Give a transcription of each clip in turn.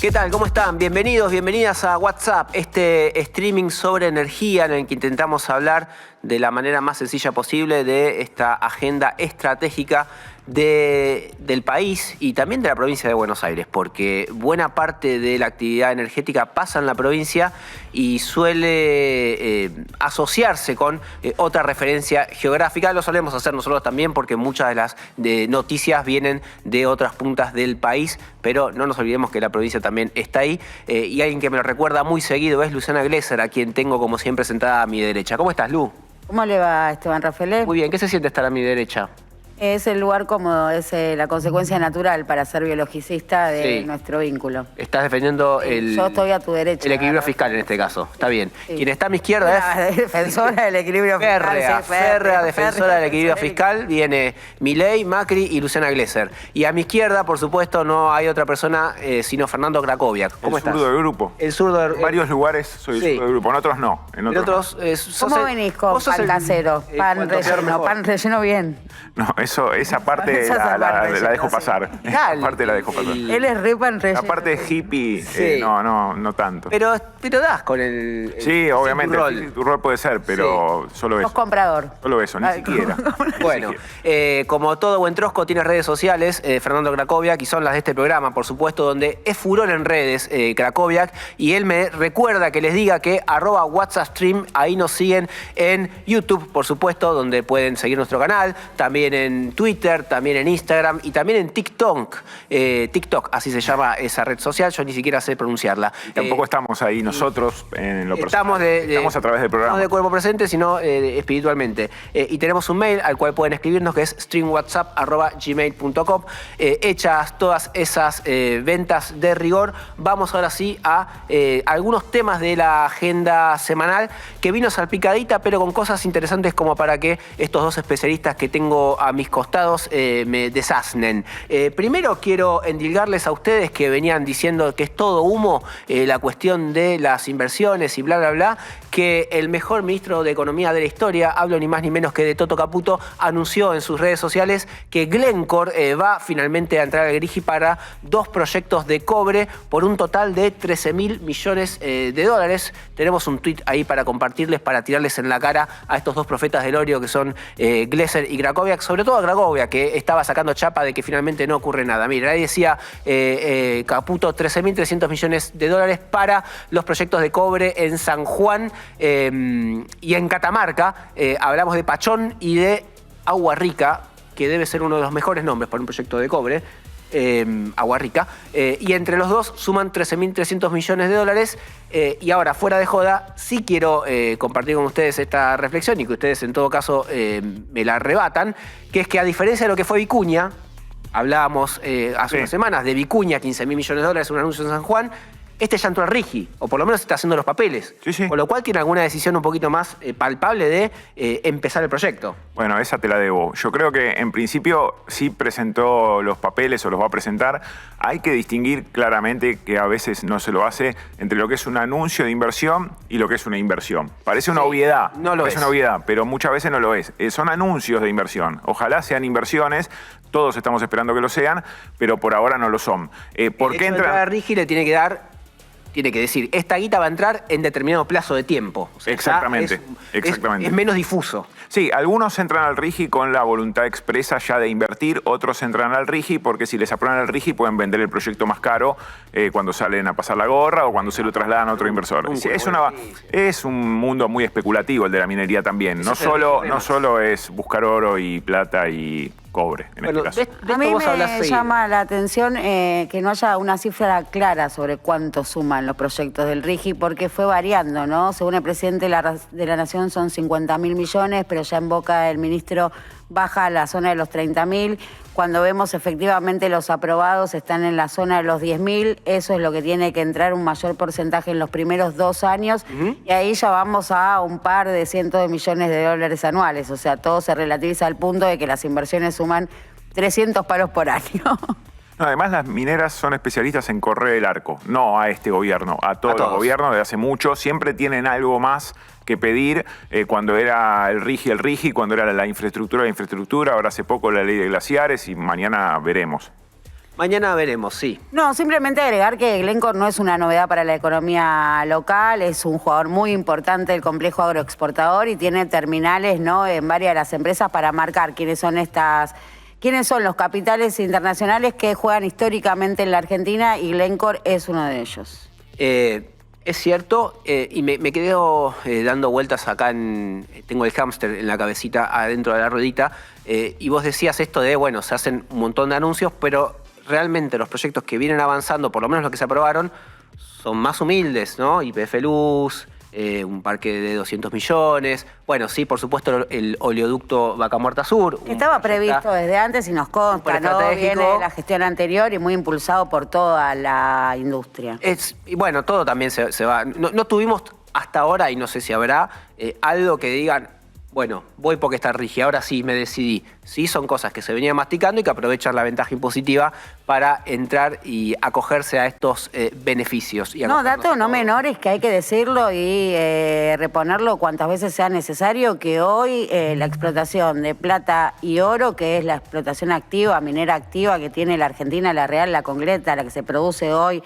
¿Qué tal? ¿Cómo están? Bienvenidos, bienvenidas a WhatsApp, este streaming sobre energía en el que intentamos hablar de la manera más sencilla posible de esta agenda estratégica del país y también de la provincia de Buenos Aires, porque buena parte de la actividad energética pasa en la provincia y suele asociarse con otra referencia geográfica. Lo solemos hacer nosotros también porque muchas de las noticias vienen de otras puntas del país, pero no nos olvidemos que la provincia también está ahí. Y alguien que me lo recuerda muy seguido es Luciana Glesser, a quien tengo como siempre sentada a mi derecha. ¿Cómo estás, Lu? ¿Cómo le va, Esteban Rafael? Muy bien, ¿qué se siente estar a mi derecha? Es el lugar cómodo, es la consecuencia natural para ser biologicista de nuestro vínculo. Estás defendiendo Yo estoy a tu derecha. El equilibrio fiscal en este caso, está bien. Sí. Quien está a mi izquierda es... defensora del equilibrio fiscal. Férrea defensora del equilibrio fiscal. Viene Milei, Macri y Luciana Glesser. Y a mi izquierda, por supuesto, no hay otra persona sino Fernando Krakowiak. ¿Cómo estás? El zurdo del grupo. El zurdo del... En varios lugares soy el zurdo del grupo, en otros no. En otros no. ¿Cómo venís con pan casero? Pan relleno bien. No, esa parte la dejo pasar. Esa parte la dejo pasar. Él es re pan relleno. La parte hippie, no tanto. Pero das con el sí, obviamente, tu rol puede ser, pero solo eso. Sos comprador. Solo eso, ni siquiera. Bueno, como todo buen trosco tiene redes sociales, Fernando Krakowiak, y son las de este programa, por supuesto, donde es furor en redes, Krakowiak, y él me recuerda que les diga que @WhatsAppStream, ahí nos siguen en YouTube, por supuesto, donde pueden seguir nuestro canal, también en Twitter, también en Instagram y también en TikTok. TikTok, así se llama esa red social, yo ni siquiera sé pronunciarla. Y tampoco estamos ahí nosotros en lo personal. Estamos a través del programa. No de cuerpo presente, sino espiritualmente. Y tenemos un mail al cual pueden escribirnos, que es streamwhatsapp@gmail.com. Hechas todas esas ventas de rigor, vamos ahora sí a algunos temas de la agenda semanal que vino salpicadita, pero con cosas interesantes como para que estos dos especialistas que tengo a mis costados me desasnen. Primero quiero endilgarles a ustedes que venían diciendo que es todo humo la cuestión de las inversiones y bla, bla, bla, que el mejor ministro de Economía de la historia, hablo ni más ni menos que de Toto Caputo, anunció en sus redes sociales que Glencore va finalmente a entrar al griji para 2 proyectos de cobre por un total de 13.000 millones de dólares. Tenemos un tuit ahí para compartirles, para tirarles en la cara a estos dos profetas del orio que son Glesser y Krakowiak, sobre todo a Krakowiak, que estaba sacando chapa de que finalmente no ocurre nada. Mira, ahí decía Caputo, 13.300 millones de dólares para los proyectos de cobre en San Juan y en Catamarca. Hablamos de Pachón y de Agua Rica, que debe ser uno de los mejores nombres para un proyecto de cobre. Agua Rica, y entre los dos suman 13.300 millones de dólares. Y ahora, fuera de joda, sí quiero compartir con ustedes esta reflexión y que ustedes en todo caso me la rebatan, que es que a diferencia de lo que fue Vicuña, hablábamos hace unas semanas de Vicuña, 15.000 millones de dólares, un anuncio en San Juan, este ya entró al RIGI, o por lo menos está haciendo los papeles. Sí. Con lo cual tiene alguna decisión un poquito más palpable de empezar el proyecto. Bueno, esa te la debo. Yo creo que en principio sí presentó los papeles o los va a presentar. Hay que distinguir claramente, que a veces no se lo hace, entre lo que es un anuncio de inversión y lo que es una inversión. Parece una obviedad. No lo es. Parece una obviedad, pero muchas veces no lo es. Son anuncios de inversión. Ojalá sean inversiones. Todos estamos esperando que lo sean, pero por ahora no lo son. ¿Por qué entran? A RIGI le tiene que decir, esta guita va a entrar en determinado plazo de tiempo. O sea, exactamente. Es menos difuso. Sí, algunos entran al RIGI con la voluntad expresa ya de invertir, otros entran al RIGI porque si les aprueban el RIGI pueden vender el proyecto más caro cuando salen a pasar la gorra o cuando se lo trasladan a otro inversor. Es un mundo muy especulativo el de la minería también. No solo es buscar oro y plata y cobre, en este caso. A mí me llama la atención que no haya una cifra clara sobre cuánto suman los proyectos del RIGI, porque fue variando, ¿no? Según el presidente de la Nación son 50.000 millones, pero ya en boca del ministro baja a la zona de los 30.000. Cuando vemos efectivamente los aprobados están en la zona de los 10.000, eso es lo que tiene que entrar un mayor porcentaje en los primeros 2 años, y ahí ya vamos a un par de cientos de millones de dólares anuales, o sea, todo se relativiza al punto de que las inversiones suman 300 palos por año. No, además las mineras son especialistas en correr el arco, no a este gobierno, a todos los gobiernos de hace mucho, siempre tienen algo más que pedir. Cuando era el RIGI, cuando era la infraestructura, ahora hace poco la ley de glaciares y mañana veremos. Mañana veremos, sí. No, simplemente agregar que Glencore no es una novedad para la economía local, es un jugador muy importante del complejo agroexportador y tiene terminales, ¿no?, en varias de las empresas para marcar quiénes son los capitales internacionales que juegan históricamente en la Argentina, y Glencore es uno de ellos. Es cierto, y me quedo dando vueltas acá, tengo el hámster en la cabecita adentro de la ruedita, y vos decías esto de, bueno, se hacen un montón de anuncios, pero realmente los proyectos que vienen avanzando, por lo menos los que se aprobaron, son más humildes, ¿no? YPF Luz, un parque de 200 millones. Bueno, sí, por supuesto, el oleoducto Vaca Muerta Sur. Estaba previsto desde antes y nos consta, ¿no? Viene de la gestión anterior y muy impulsado por toda la industria. Y bueno, todo también se va. No tuvimos hasta ahora, y no sé si habrá, algo que digan, bueno, voy porque está rígida, ahora sí me decidí. Sí, son cosas que se venían masticando y que aprovechan la ventaja impositiva para entrar y acogerse a estos beneficios. No, dato no menor es que hay que decirlo y reponerlo cuantas veces sea necesario, que hoy la explotación de plata y oro, que es la explotación activa, minera activa que tiene la Argentina, la real, la concreta, la que se produce hoy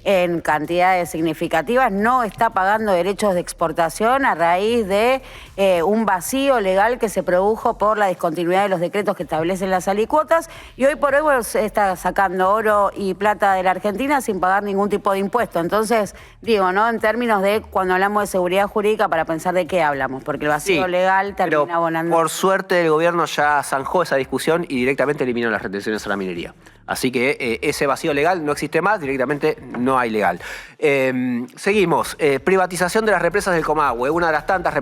en cantidades significativas, no está pagando derechos de exportación a raíz de un vacío legal que se produjo por la discontinuidad de los decretos que establecen las alicuotas, y hoy por hoy se está sacando oro y plata de la Argentina sin pagar ningún tipo de impuesto. Entonces, digo, ¿no?, en términos de cuando hablamos de seguridad jurídica, para pensar de qué hablamos, porque el vacío legal termina abonando. Por suerte el gobierno ya zanjó esa discusión y directamente eliminó las retenciones a la minería. Así que ese vacío legal no existe más, directamente no hay legal. Seguimos. Privatización de las represas del Comahue, una de las tantas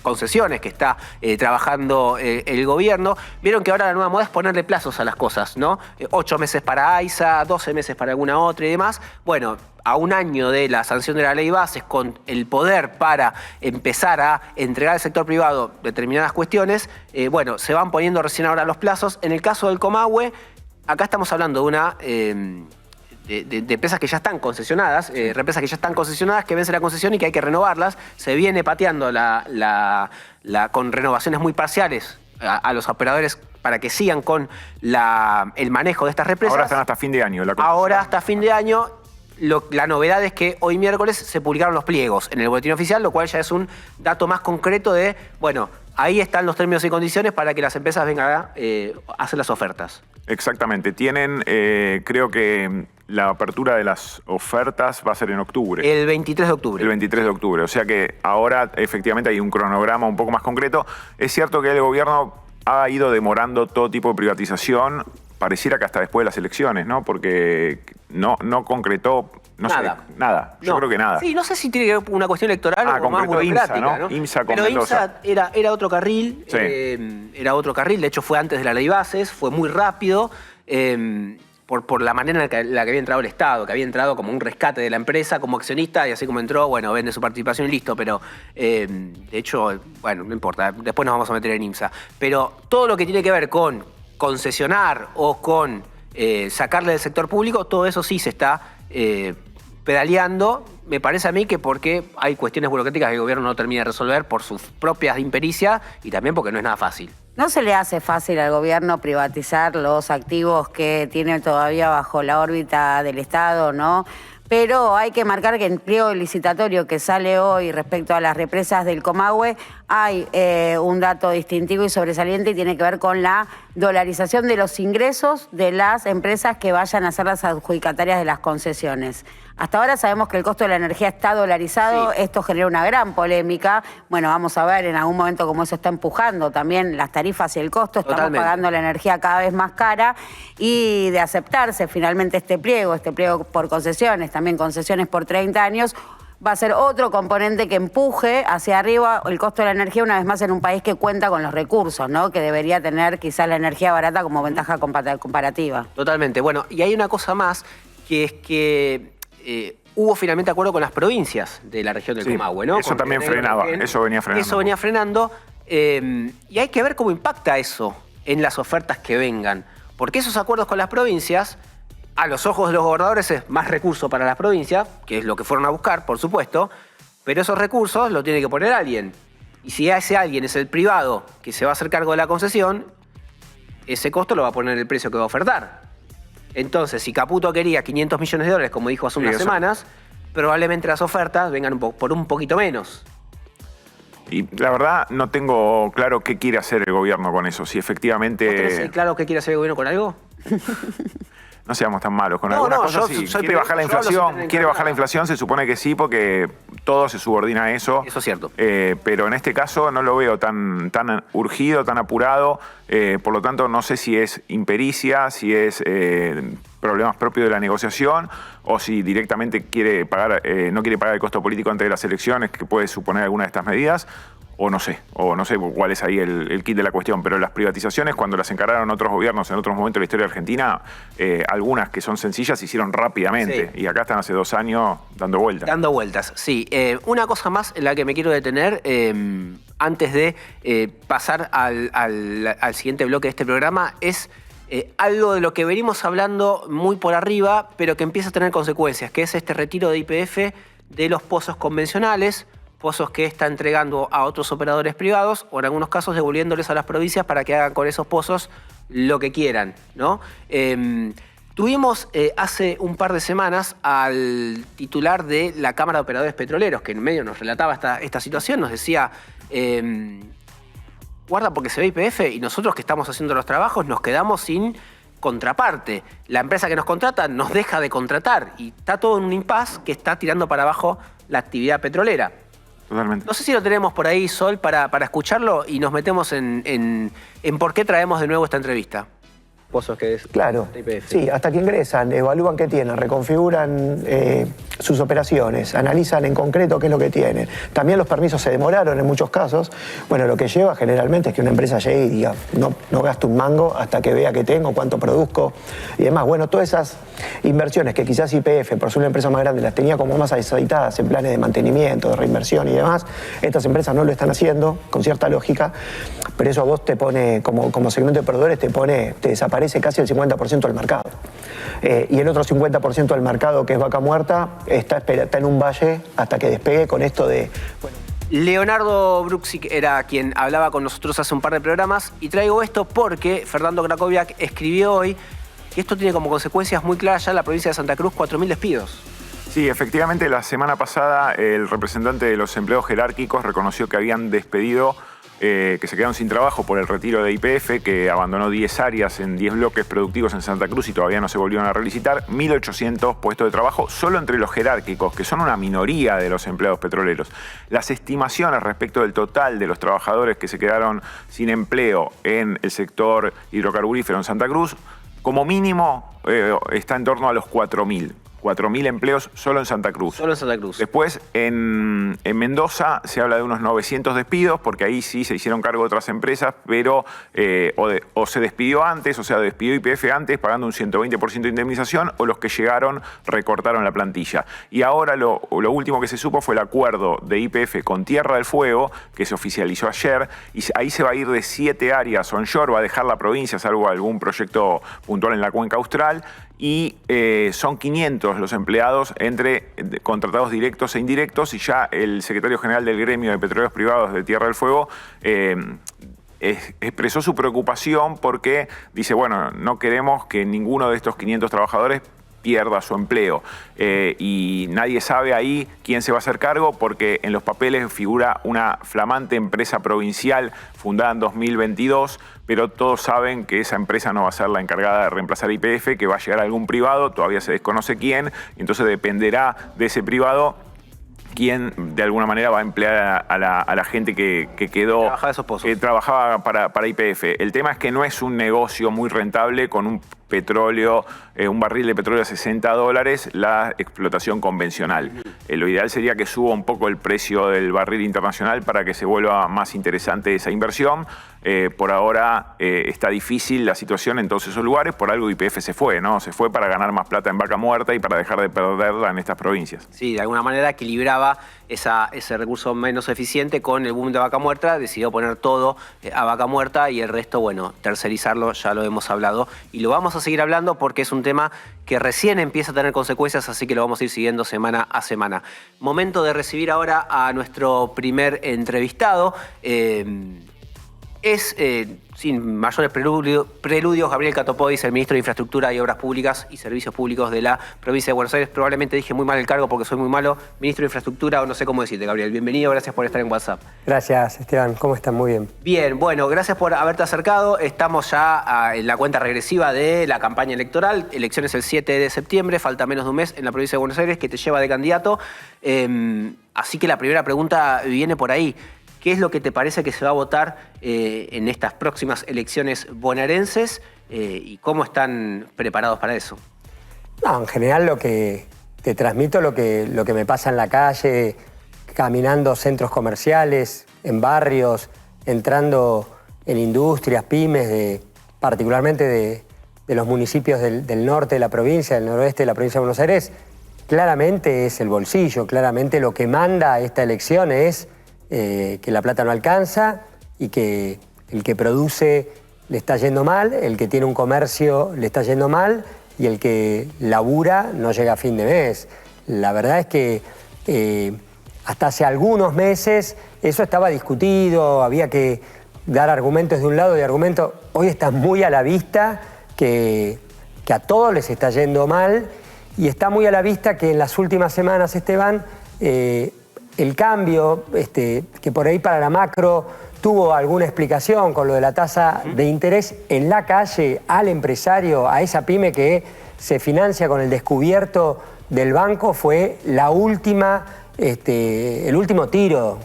concesiones que está trabajando el gobierno. Vieron que ahora la nueva moda es ponerle plazos a las cosas, ¿no? 8 meses para AISA, 12 meses para alguna otra y demás. Bueno, a un año de la sanción de la ley bases, con el poder para empezar a entregar al sector privado determinadas cuestiones, bueno, se van poniendo recién ahora los plazos. En el caso del Comahue, acá estamos hablando de una de empresas que ya están concesionadas, represas que ya están concesionadas, que vence la concesión y que hay que renovarlas. Se viene pateando con renovaciones muy parciales a los operadores para que sigan con el manejo de estas represas. Ahora están hasta fin de año. Ahora hasta fin de año. La novedad es que hoy miércoles se publicaron los pliegos en el boletín oficial, lo cual ya es un dato más concreto de, bueno, ahí están los términos y condiciones para que las empresas vengan a hacer las ofertas. Exactamente. Tienen, creo que la apertura de las ofertas va a ser en octubre. El 23 de octubre. El 23 de octubre. O sea que ahora efectivamente hay un cronograma un poco más concreto. Es cierto que el gobierno ha ido demorando todo tipo de privatización, pareciera que hasta después de las elecciones, ¿no? Porque no concretó, nada. Yo creo que nada. Sí, no sé si tiene que ver una cuestión electoral o más burocrática, IMSA, ¿no? IMSA con Pero Mendoza. IMSA era otro carril, sí. Era otro carril, de hecho fue antes de la ley bases, fue muy rápido, por la manera en la que había entrado el Estado, que había entrado como un rescate de la empresa como accionista, y así como entró, bueno, vende su participación y listo, pero de hecho, bueno, no importa, después nos vamos a meter en IMSA. Pero todo lo que tiene que ver con concesionar o con sacarle del sector público, todo eso sí se está pedaleando. Me parece a mí que porque hay cuestiones burocráticas que el gobierno no termina de resolver por sus propias impericias y también porque no es nada fácil. No se le hace fácil al gobierno privatizar los activos que tiene todavía bajo la órbita del Estado, ¿no? Pero hay que marcar que en el pliego licitatorio que sale hoy respecto a las represas del Comahue hay un dato distintivo y sobresaliente, y tiene que ver con la dolarización de los ingresos de las empresas que vayan a ser las adjudicatarias de las concesiones. Hasta ahora sabemos que el costo de la energía está dolarizado, sí. Esto genera una gran polémica. Bueno, vamos a ver en algún momento cómo eso está empujando también las tarifas y el costo. Estamos Totalmente. pagando la energía cada vez más cara, y de aceptarse finalmente este pliego por concesiones, también concesiones por 30 años, va a ser otro componente que empuje hacia arriba el costo de la energía, una vez más en un país que cuenta con los recursos, ¿no? Que debería tener quizás la energía barata como ventaja comparativa. Totalmente. Bueno, y hay una cosa más, que es que hubo finalmente acuerdo con las provincias de la región del Comahue, ¿no? Eso también frenaba, eso venía frenando. Eso venía frenando, y hay que ver cómo impacta eso en las ofertas que vengan, porque esos acuerdos con las provincias, a los ojos de los gobernadores, es más recursos para las provincias, que es lo que fueron a buscar, por supuesto, pero esos recursos los tiene que poner alguien. Y si ese alguien es el privado que se va a hacer cargo de la concesión, ese costo lo va a poner el precio que va a ofertar. Entonces, si Caputo quería 500 millones de dólares, como dijo hace unas semanas, probablemente las ofertas vengan por un poquito menos. Y la verdad no tengo claro qué quiere hacer el gobierno con eso. Si efectivamente... ¿Vos tenés claro qué quiere hacer el gobierno con algo? No seamos tan malos con algunas cosas. Sí. ¿Quiere bajar la inflación? ¿Quiere bajar la inflación? Se supone que sí, porque todo se subordina a eso. Eso es cierto. Pero en este caso no lo veo tan urgido, tan apurado. Por lo tanto, no sé si es impericia, si es problemas propios de la negociación o si directamente quiere pagar, no quiere pagar el costo político antes de las elecciones, que puede suponer alguna de estas medidas. O no sé cuál es ahí el kit de la cuestión, pero las privatizaciones, cuando las encararon otros gobiernos en otros momentos de la historia de Argentina, algunas que son sencillas se hicieron rápidamente. Sí. Y acá están hace 2 años dando vueltas. Dando vueltas, sí. Una cosa más en la que me quiero detener, antes de pasar al siguiente bloque de este programa, es algo de lo que venimos hablando muy por arriba, pero que empieza a tener consecuencias, que es este retiro de YPF de los pozos convencionales, pozos que está entregando a otros operadores privados o en algunos casos devolviéndoles a las provincias para que hagan con esos pozos lo que quieran, ¿no? Tuvimos hace un par de semanas al titular de la Cámara de Operadores Petroleros, que en medio nos relataba esta situación, nos decía, guarda porque se ve YPF y nosotros que estamos haciendo los trabajos nos quedamos sin contraparte. La empresa que nos contrata nos deja de contratar y está todo en un impasse que está tirando para abajo la actividad petrolera. Totalmente. No sé si lo tenemos por ahí, Sol, para escucharlo y nos metemos en por qué traemos de nuevo esta entrevista. Pozos que es claro, sí, hasta que ingresan, evalúan qué tienen, reconfiguran sus operaciones, analizan en concreto qué es lo que tienen. También los permisos se demoraron en muchos casos. Bueno, lo que lleva generalmente es que una empresa llegue y diga, no gasto un mango hasta que vea qué tengo, cuánto produzco y demás. Bueno, todas esas inversiones que quizás YPF, por ser una empresa más grande, las tenía como más aceitadas en planes de mantenimiento, de reinversión y demás, estas empresas no lo están haciendo, con cierta lógica, pero eso a vos te pone, como segmento de proveedores, te desaparece casi el 50% del mercado. Y el otro 50% del mercado, que es vaca muerta, está en un valle hasta que despegue con esto de... Bueno. Leonardo Bruxic era quien hablaba con nosotros hace un par de programas y traigo esto porque Fernando Krakowiak escribió hoy que esto tiene como consecuencias muy claras ya en la provincia de Santa Cruz 4.000 despidos. Sí, efectivamente, la semana pasada el representante de los empleados jerárquicos reconoció que habían despedido, que se quedaron sin trabajo por el retiro de YPF, que abandonó 10 áreas en 10 bloques productivos en Santa Cruz y todavía no se volvieron a relicitar, 1.800 puestos de trabajo solo entre los jerárquicos, que son una minoría de los empleados petroleros. Las estimaciones respecto del total de los trabajadores que se quedaron sin empleo en el sector hidrocarburífero en Santa Cruz, como mínimo está en torno a los 4.000. 4.000 empleos solo en Santa Cruz. Solo en Santa Cruz. Después, en Mendoza se habla de unos 900 despidos, porque ahí sí se hicieron cargo de otras empresas, pero o se despidió antes, o sea, despidió YPF antes, pagando un 120% de indemnización, o los que llegaron recortaron la plantilla. Y ahora lo último que se supo fue el acuerdo de YPF con Tierra del Fuego, que se oficializó ayer, y ahí se va a ir de 7 áreas onshore, va a dejar la provincia, salvo algún proyecto puntual en la cuenca austral, y son 500 los empleados entre contratados directos e indirectos, y ya el secretario general del gremio de petroleros privados de Tierra del Fuego expresó su preocupación porque dice, bueno, no queremos que ninguno de estos 500 trabajadores pierda su empleo. Y nadie sabe ahí quién se va a hacer cargo porque en los papeles figura una flamante empresa provincial fundada en 2022, pero todos saben que esa empresa no va a ser la encargada de reemplazar YPF, que va a llegar a algún privado, todavía se desconoce quién, y entonces dependerá de ese privado quién de alguna manera va a emplear a la gente que quedó, que trabajaba para YPF. El tema es que no es un negocio muy rentable con un petróleo, un barril de petróleo a $60, la explotación convencional. Lo ideal sería que suba un poco el precio del barril internacional para que se vuelva más interesante esa inversión. Por ahora está difícil la situación en todos esos lugares, por algo YPF se fue, ¿no? Se fue para ganar más plata en vaca muerta y para dejar de perderla en estas provincias. Sí, de alguna manera equilibraba ese recurso menos eficiente con el boom de vaca muerta, decidió poner todo a vaca muerta y el resto, bueno, tercerizarlo, ya lo hemos hablado y lo vamos a seguir hablando porque es un tema que recién empieza a tener consecuencias, así que lo vamos a ir siguiendo semana a semana. Momento de recibir ahora a nuestro primer entrevistado. Es, sin mayores preludios, Gabriel Catopodis, el ministro de Infraestructura y Obras Públicas y Servicios Públicos de la provincia de Buenos Aires. Probablemente dije muy mal el cargo porque soy muy malo. Ministro de Infraestructura, o no sé cómo decirte, Gabriel. Bienvenido, gracias por estar en WhatsApp. Gracias, Esteban. ¿Cómo están? Muy bien. Bien, bueno, gracias por haberte acercado. Estamos ya en la cuenta regresiva de la campaña electoral. Elecciones el 7 de septiembre, falta menos de un mes en la provincia de Buenos Aires, que te lleva de candidato. Así que la primera pregunta viene por ahí. ¿Qué es lo que te parece que se va a votar en estas próximas elecciones bonaerenses y cómo están preparados para eso? No, en general lo que te transmito, lo que me pasa en la calle, caminando centros comerciales, en barrios, entrando en industrias, pymes, particularmente de los municipios del norte de la provincia, del noroeste de la provincia de Buenos Aires, claramente es el bolsillo, claramente lo que manda esta elección es que la plata no alcanza y que el que produce le está yendo mal, el que tiene un comercio le está yendo mal y el que labura no llega a fin de mes. La verdad es que hasta hace algunos meses eso estaba discutido, había que dar argumentos de un lado y argumentos. Hoy está muy a la vista que a todos les está yendo mal y está muy a la vista que en las últimas semanas, Esteban, el cambio, que por ahí para la macro tuvo alguna explicación con lo de la tasa de interés en la calle al empresario, a esa pyme que se financia con el descubierto del banco, fue la última, el último tiro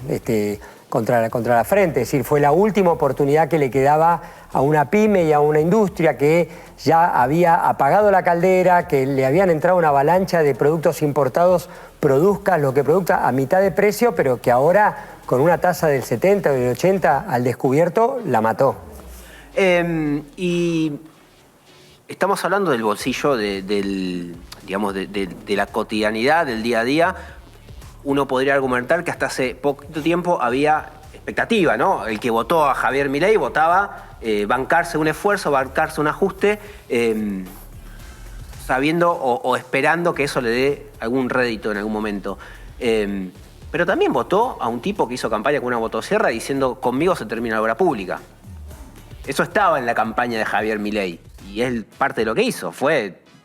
contra la frente. Es decir, fue la última oportunidad que le quedaba a una pyme y a una industria que ya había apagado la caldera, que le habían entrado una avalancha de productos importados, produzca lo que produzca a mitad de precio, pero que ahora con una tasa del 70 o del 80 al descubierto la mató. Y estamos hablando del bolsillo, de la cotidianidad, del día a día. Uno podría argumentar que hasta hace poquito tiempo había expectativa, ¿no? El que votó a Javier Milei votaba bancarse un esfuerzo, bancarse un ajuste, sabiendo o esperando que eso le dé algún rédito en algún momento. Pero también votó a un tipo que hizo campaña con una motosierra diciendo conmigo se termina la obra pública. Eso estaba en la campaña de Javier Milei y es parte de lo que hizo,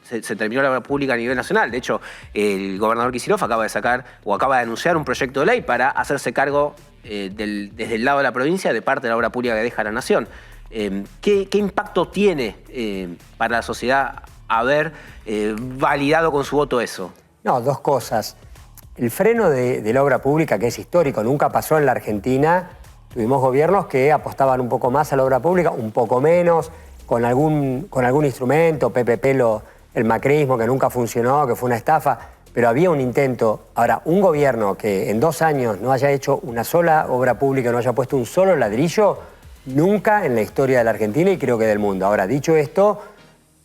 se terminó la obra pública a nivel nacional. De hecho, el gobernador Kicillof acaba de anunciar un proyecto de ley para hacerse cargo desde el lado de la provincia de parte de la obra pública que deja la nación. ¿Qué impacto tiene para la sociedad haber validado con su voto eso? No, dos cosas. El freno de la obra pública, que es histórico, nunca pasó en la Argentina. Tuvimos gobiernos que apostaban un poco más a la obra pública, un poco menos, con algún instrumento, PPP, el macrismo, que nunca funcionó, que fue una estafa, pero había un intento. Ahora, un gobierno que en 2 años no haya hecho una sola obra pública, no haya puesto un solo ladrillo, nunca en la historia de la Argentina y creo que del mundo. Ahora, dicho esto,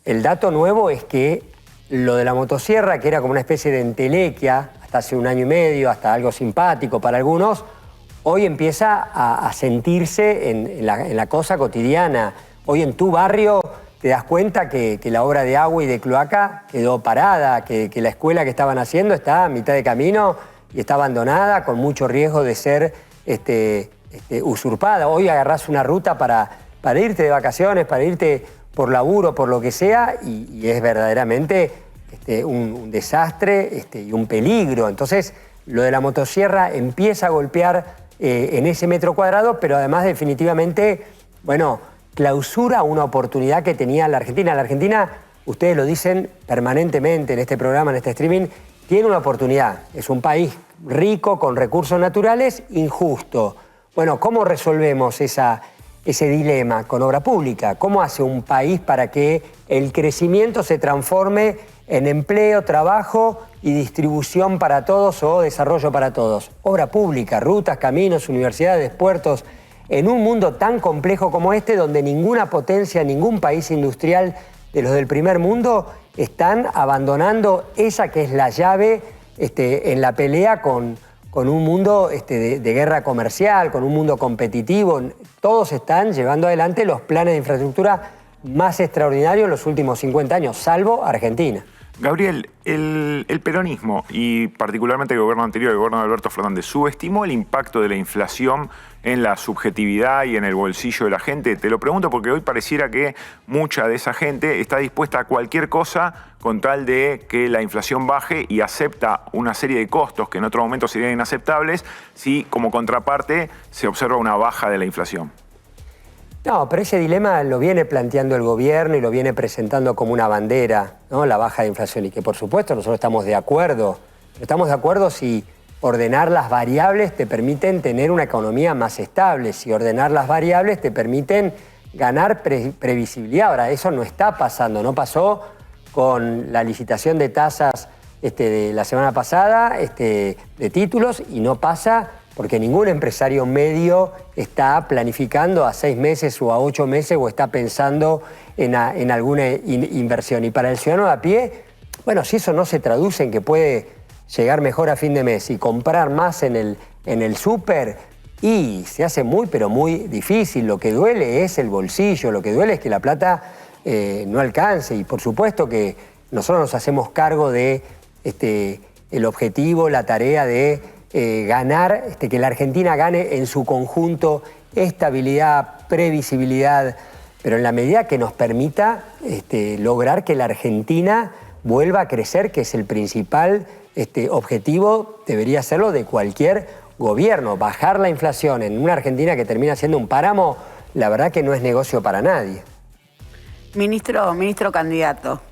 el dato nuevo es que lo de la motosierra, que era como una especie de entelequia, hasta hace 1 año y medio, hasta algo simpático para algunos, hoy empieza a sentirse en la cosa cotidiana. Hoy en tu barrio te das cuenta que la obra de agua y de cloaca quedó parada, que la escuela que estaban haciendo está a mitad de camino y está abandonada con mucho riesgo de ser usurpada. Hoy agarrás una ruta para irte de vacaciones, para irte por laburo, por lo que sea, y es verdaderamente un desastre y un peligro. Entonces, lo de la motosierra empieza a golpear en ese metro cuadrado, pero además definitivamente, clausura una oportunidad que tenía la Argentina. La Argentina, ustedes lo dicen permanentemente en este programa, en este streaming, tiene una oportunidad. Es un país rico, con recursos naturales, injusto. Bueno, ¿cómo resolvemos ese dilema con obra pública? ¿Cómo hace un país para que el crecimiento se transforme en empleo, trabajo y distribución para todos o desarrollo para todos? Obra pública, rutas, caminos, universidades, puertos. En un mundo tan complejo como este, donde ninguna potencia, ningún país industrial de los del primer mundo están abandonando esa que es la llave en la pelea con un mundo de guerra comercial, con un mundo competitivo. Todos están llevando adelante los planes de infraestructura más extraordinarios en los últimos 50 años, salvo Argentina. Gabriel, el peronismo y particularmente el gobierno anterior, el gobierno de Alberto Fernández, ¿subestimó el impacto de la inflación en la subjetividad y en el bolsillo de la gente? Te lo pregunto porque hoy pareciera que mucha de esa gente está dispuesta a cualquier cosa con tal de que la inflación baje y acepta una serie de costos que en otro momento serían inaceptables si como contraparte se observa una baja de la inflación. No, pero ese dilema lo viene planteando el gobierno y lo viene presentando como una bandera, ¿no? La baja de inflación, y que por supuesto nosotros estamos de acuerdo. Estamos de acuerdo si ordenar las variables te permiten tener una economía más estable, si ordenar las variables te permiten ganar previsibilidad. Ahora, eso no está pasando, no pasó con la licitación de tasas de la semana pasada, de títulos, y no pasa porque ningún empresario medio está planificando a 6 meses o a 8 meses o está pensando en alguna inversión. Y para el ciudadano de a pie, bueno, si eso no se traduce en que puede llegar mejor a fin de mes y comprar más en el súper, y se hace muy, pero muy difícil. Lo que duele es el bolsillo, lo que duele es que la plata no alcance. Y por supuesto que nosotros nos hacemos cargo de el objetivo, la tarea de ganar, que la Argentina gane en su conjunto estabilidad, previsibilidad, pero en la medida que nos permita lograr que la Argentina vuelva a crecer, que es el principal objetivo, debería serlo de cualquier gobierno. Bajar la inflación en una Argentina que termina siendo un páramo, la verdad que no es negocio para nadie. Ministro candidato.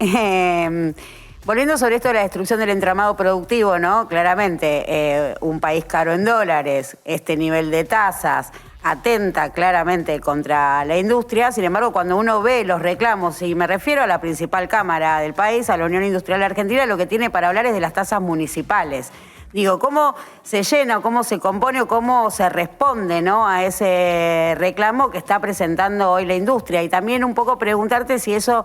Volviendo sobre esto de la destrucción del entramado productivo, ¿no? Claramente, un país caro en dólares, este nivel de tasas, atenta claramente contra la industria. Sin embargo, cuando uno ve los reclamos, y me refiero a la principal cámara del país, a la Unión Industrial Argentina, lo que tiene para hablar es de las tasas municipales. Digo, ¿cómo se llena, cómo se compone o cómo se responde, ¿no?, a ese reclamo que está presentando hoy la industria? Y también un poco preguntarte si eso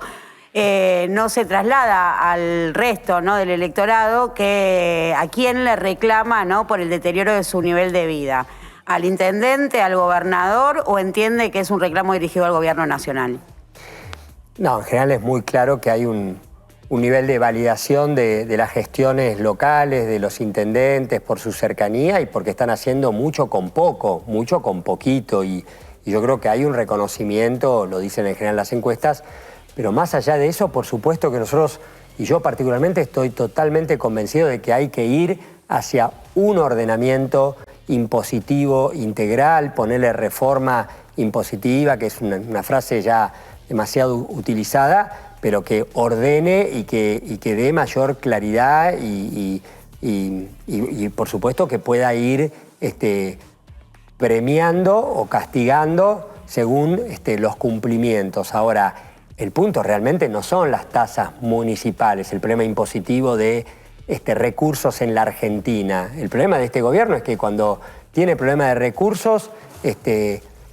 no se traslada al resto, ¿no?, del electorado, que a quién le reclama, ¿no?, por el deterioro de su nivel de vida. ¿Al intendente, al gobernador, o entiende que es un reclamo dirigido al gobierno nacional? No, en general es muy claro que hay un nivel de validación de las gestiones locales, de los intendentes, por su cercanía y porque están haciendo mucho con poco, mucho con poquito. Y yo creo que hay un reconocimiento, lo dicen en general las encuestas, pero más allá de eso, por supuesto que nosotros, y yo particularmente, estoy totalmente convencido de que hay que ir hacia un ordenamiento impositivo integral, ponerle reforma impositiva, que es una frase ya demasiado utilizada, pero que ordene y que dé mayor claridad y por supuesto que pueda ir premiando o castigando según los cumplimientos. Ahora, el punto realmente no son las tasas municipales, el problema impositivo de recursos en la Argentina. El problema de este gobierno es que cuando tiene problema de recursos,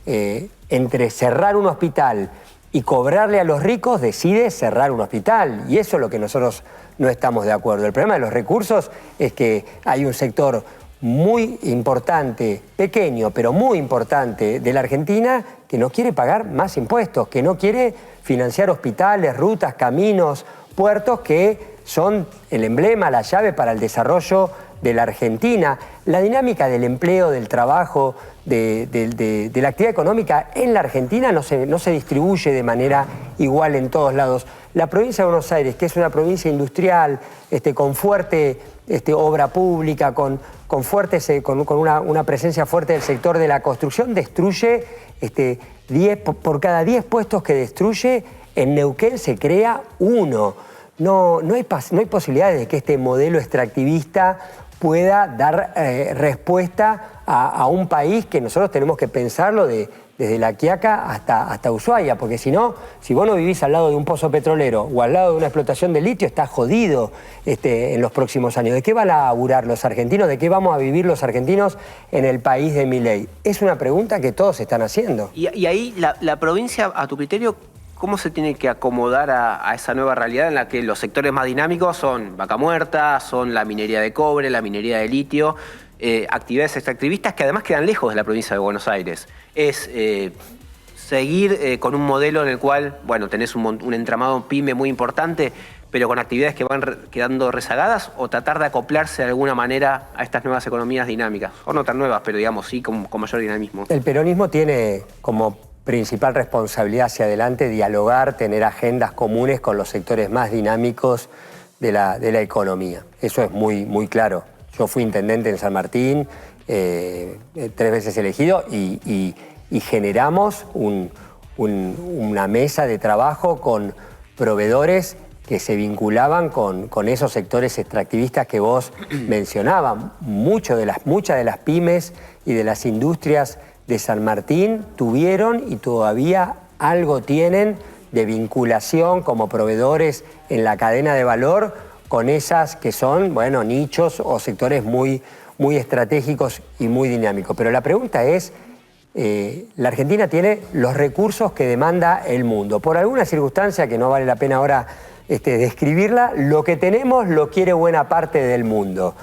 entre cerrar un hospital y cobrarle a los ricos, decide cerrar un hospital. Y eso es lo que nosotros no estamos de acuerdo. El problema de los recursos es que hay un sector muy importante, pequeño, pero muy importante de la Argentina, que no quiere pagar más impuestos, que no quiere financiar hospitales, rutas, caminos, puertos, que son el emblema, la llave para el desarrollo de la Argentina. La dinámica del empleo, del trabajo, de la actividad económica en la Argentina no se distribuye de manera igual en todos lados. La provincia de Buenos Aires, que es una provincia industrial, con fuerte obra pública, con una presencia fuerte del sector de la construcción, destruye por cada 10 puestos que destruye, en Neuquén se crea 1. No hay posibilidades de que este modelo extractivista pueda dar respuesta a un país que nosotros tenemos que pensarlo desde La Quiaca hasta Ushuaia, porque si no, si vos no vivís al lado de un pozo petrolero o al lado de una explotación de litio, estás jodido en los próximos años. ¿De qué van a laburar los argentinos? ¿De qué vamos a vivir los argentinos en el país de Milei? Es una pregunta que todos están haciendo. Y ahí la provincia, a tu criterio, ¿cómo se tiene que acomodar a esa nueva realidad en la que los sectores más dinámicos son Vaca Muerta, son la minería de cobre, la minería de litio, actividades extractivistas que además quedan lejos de la provincia de Buenos Aires? Es seguir con un modelo en el cual, bueno, tenés un entramado pyme muy importante, pero con actividades que van quedando rezagadas, o tratar de acoplarse de alguna manera a estas nuevas economías dinámicas? O no tan nuevas, pero digamos sí con mayor dinamismo. El peronismo tiene como principal responsabilidad hacia adelante dialogar, tener agendas comunes con los sectores más dinámicos de la economía. Eso es muy, muy claro. Yo fui intendente en San Martín, 3 veces elegido, y generamos una mesa de trabajo con proveedores que se vinculaban con esos sectores extractivistas que vos mencionabas. Muchas de las pymes y de las industrias de San Martín tuvieron y todavía algo tienen de vinculación como proveedores en la cadena de valor con esas que son, bueno, nichos o sectores muy, muy estratégicos y muy dinámicos. Pero la pregunta es, la Argentina tiene los recursos que demanda el mundo. Por alguna circunstancia que no vale la pena ahora describirla, lo que tenemos lo quiere buena parte del mundo.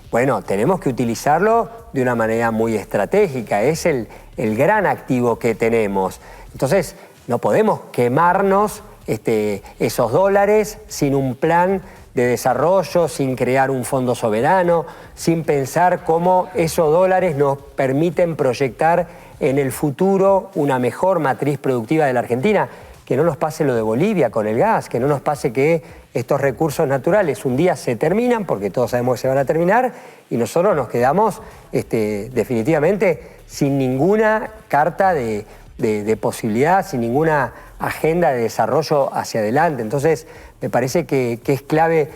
Bueno, tenemos que utilizarlo de una manera muy estratégica, es el gran activo que tenemos. Entonces, no podemos quemarnos esos dólares sin un plan de desarrollo, sin crear un fondo soberano, sin pensar cómo esos dólares nos permiten proyectar en el futuro una mejor matriz productiva de la Argentina. Que no nos pase lo de Bolivia con el gas, que no nos pase que estos recursos naturales un día se terminan, porque todos sabemos que se van a terminar, y nosotros nos quedamos definitivamente sin ninguna carta de posibilidad, sin ninguna agenda de desarrollo hacia adelante. Entonces, me parece que es clave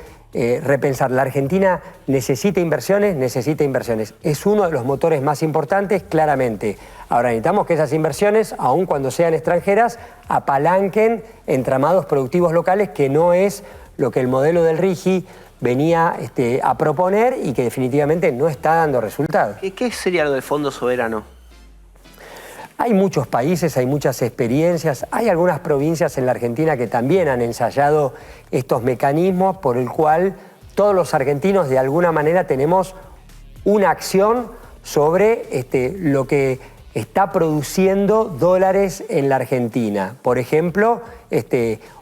repensar. La Argentina necesita inversiones. Es uno de los motores más importantes, claramente. Ahora necesitamos que esas inversiones, aun cuando sean extranjeras, apalanquen entramados productivos locales, que no es lo que el modelo del RIGI venía a proponer y que definitivamente no está dando resultados. ¿Qué sería lo del fondo soberano? Hay muchos países, hay muchas experiencias, hay algunas provincias en la Argentina que también han ensayado estos mecanismos por el cual todos los argentinos de alguna manera tenemos una acción sobre lo que está produciendo dólares en la Argentina. Por ejemplo,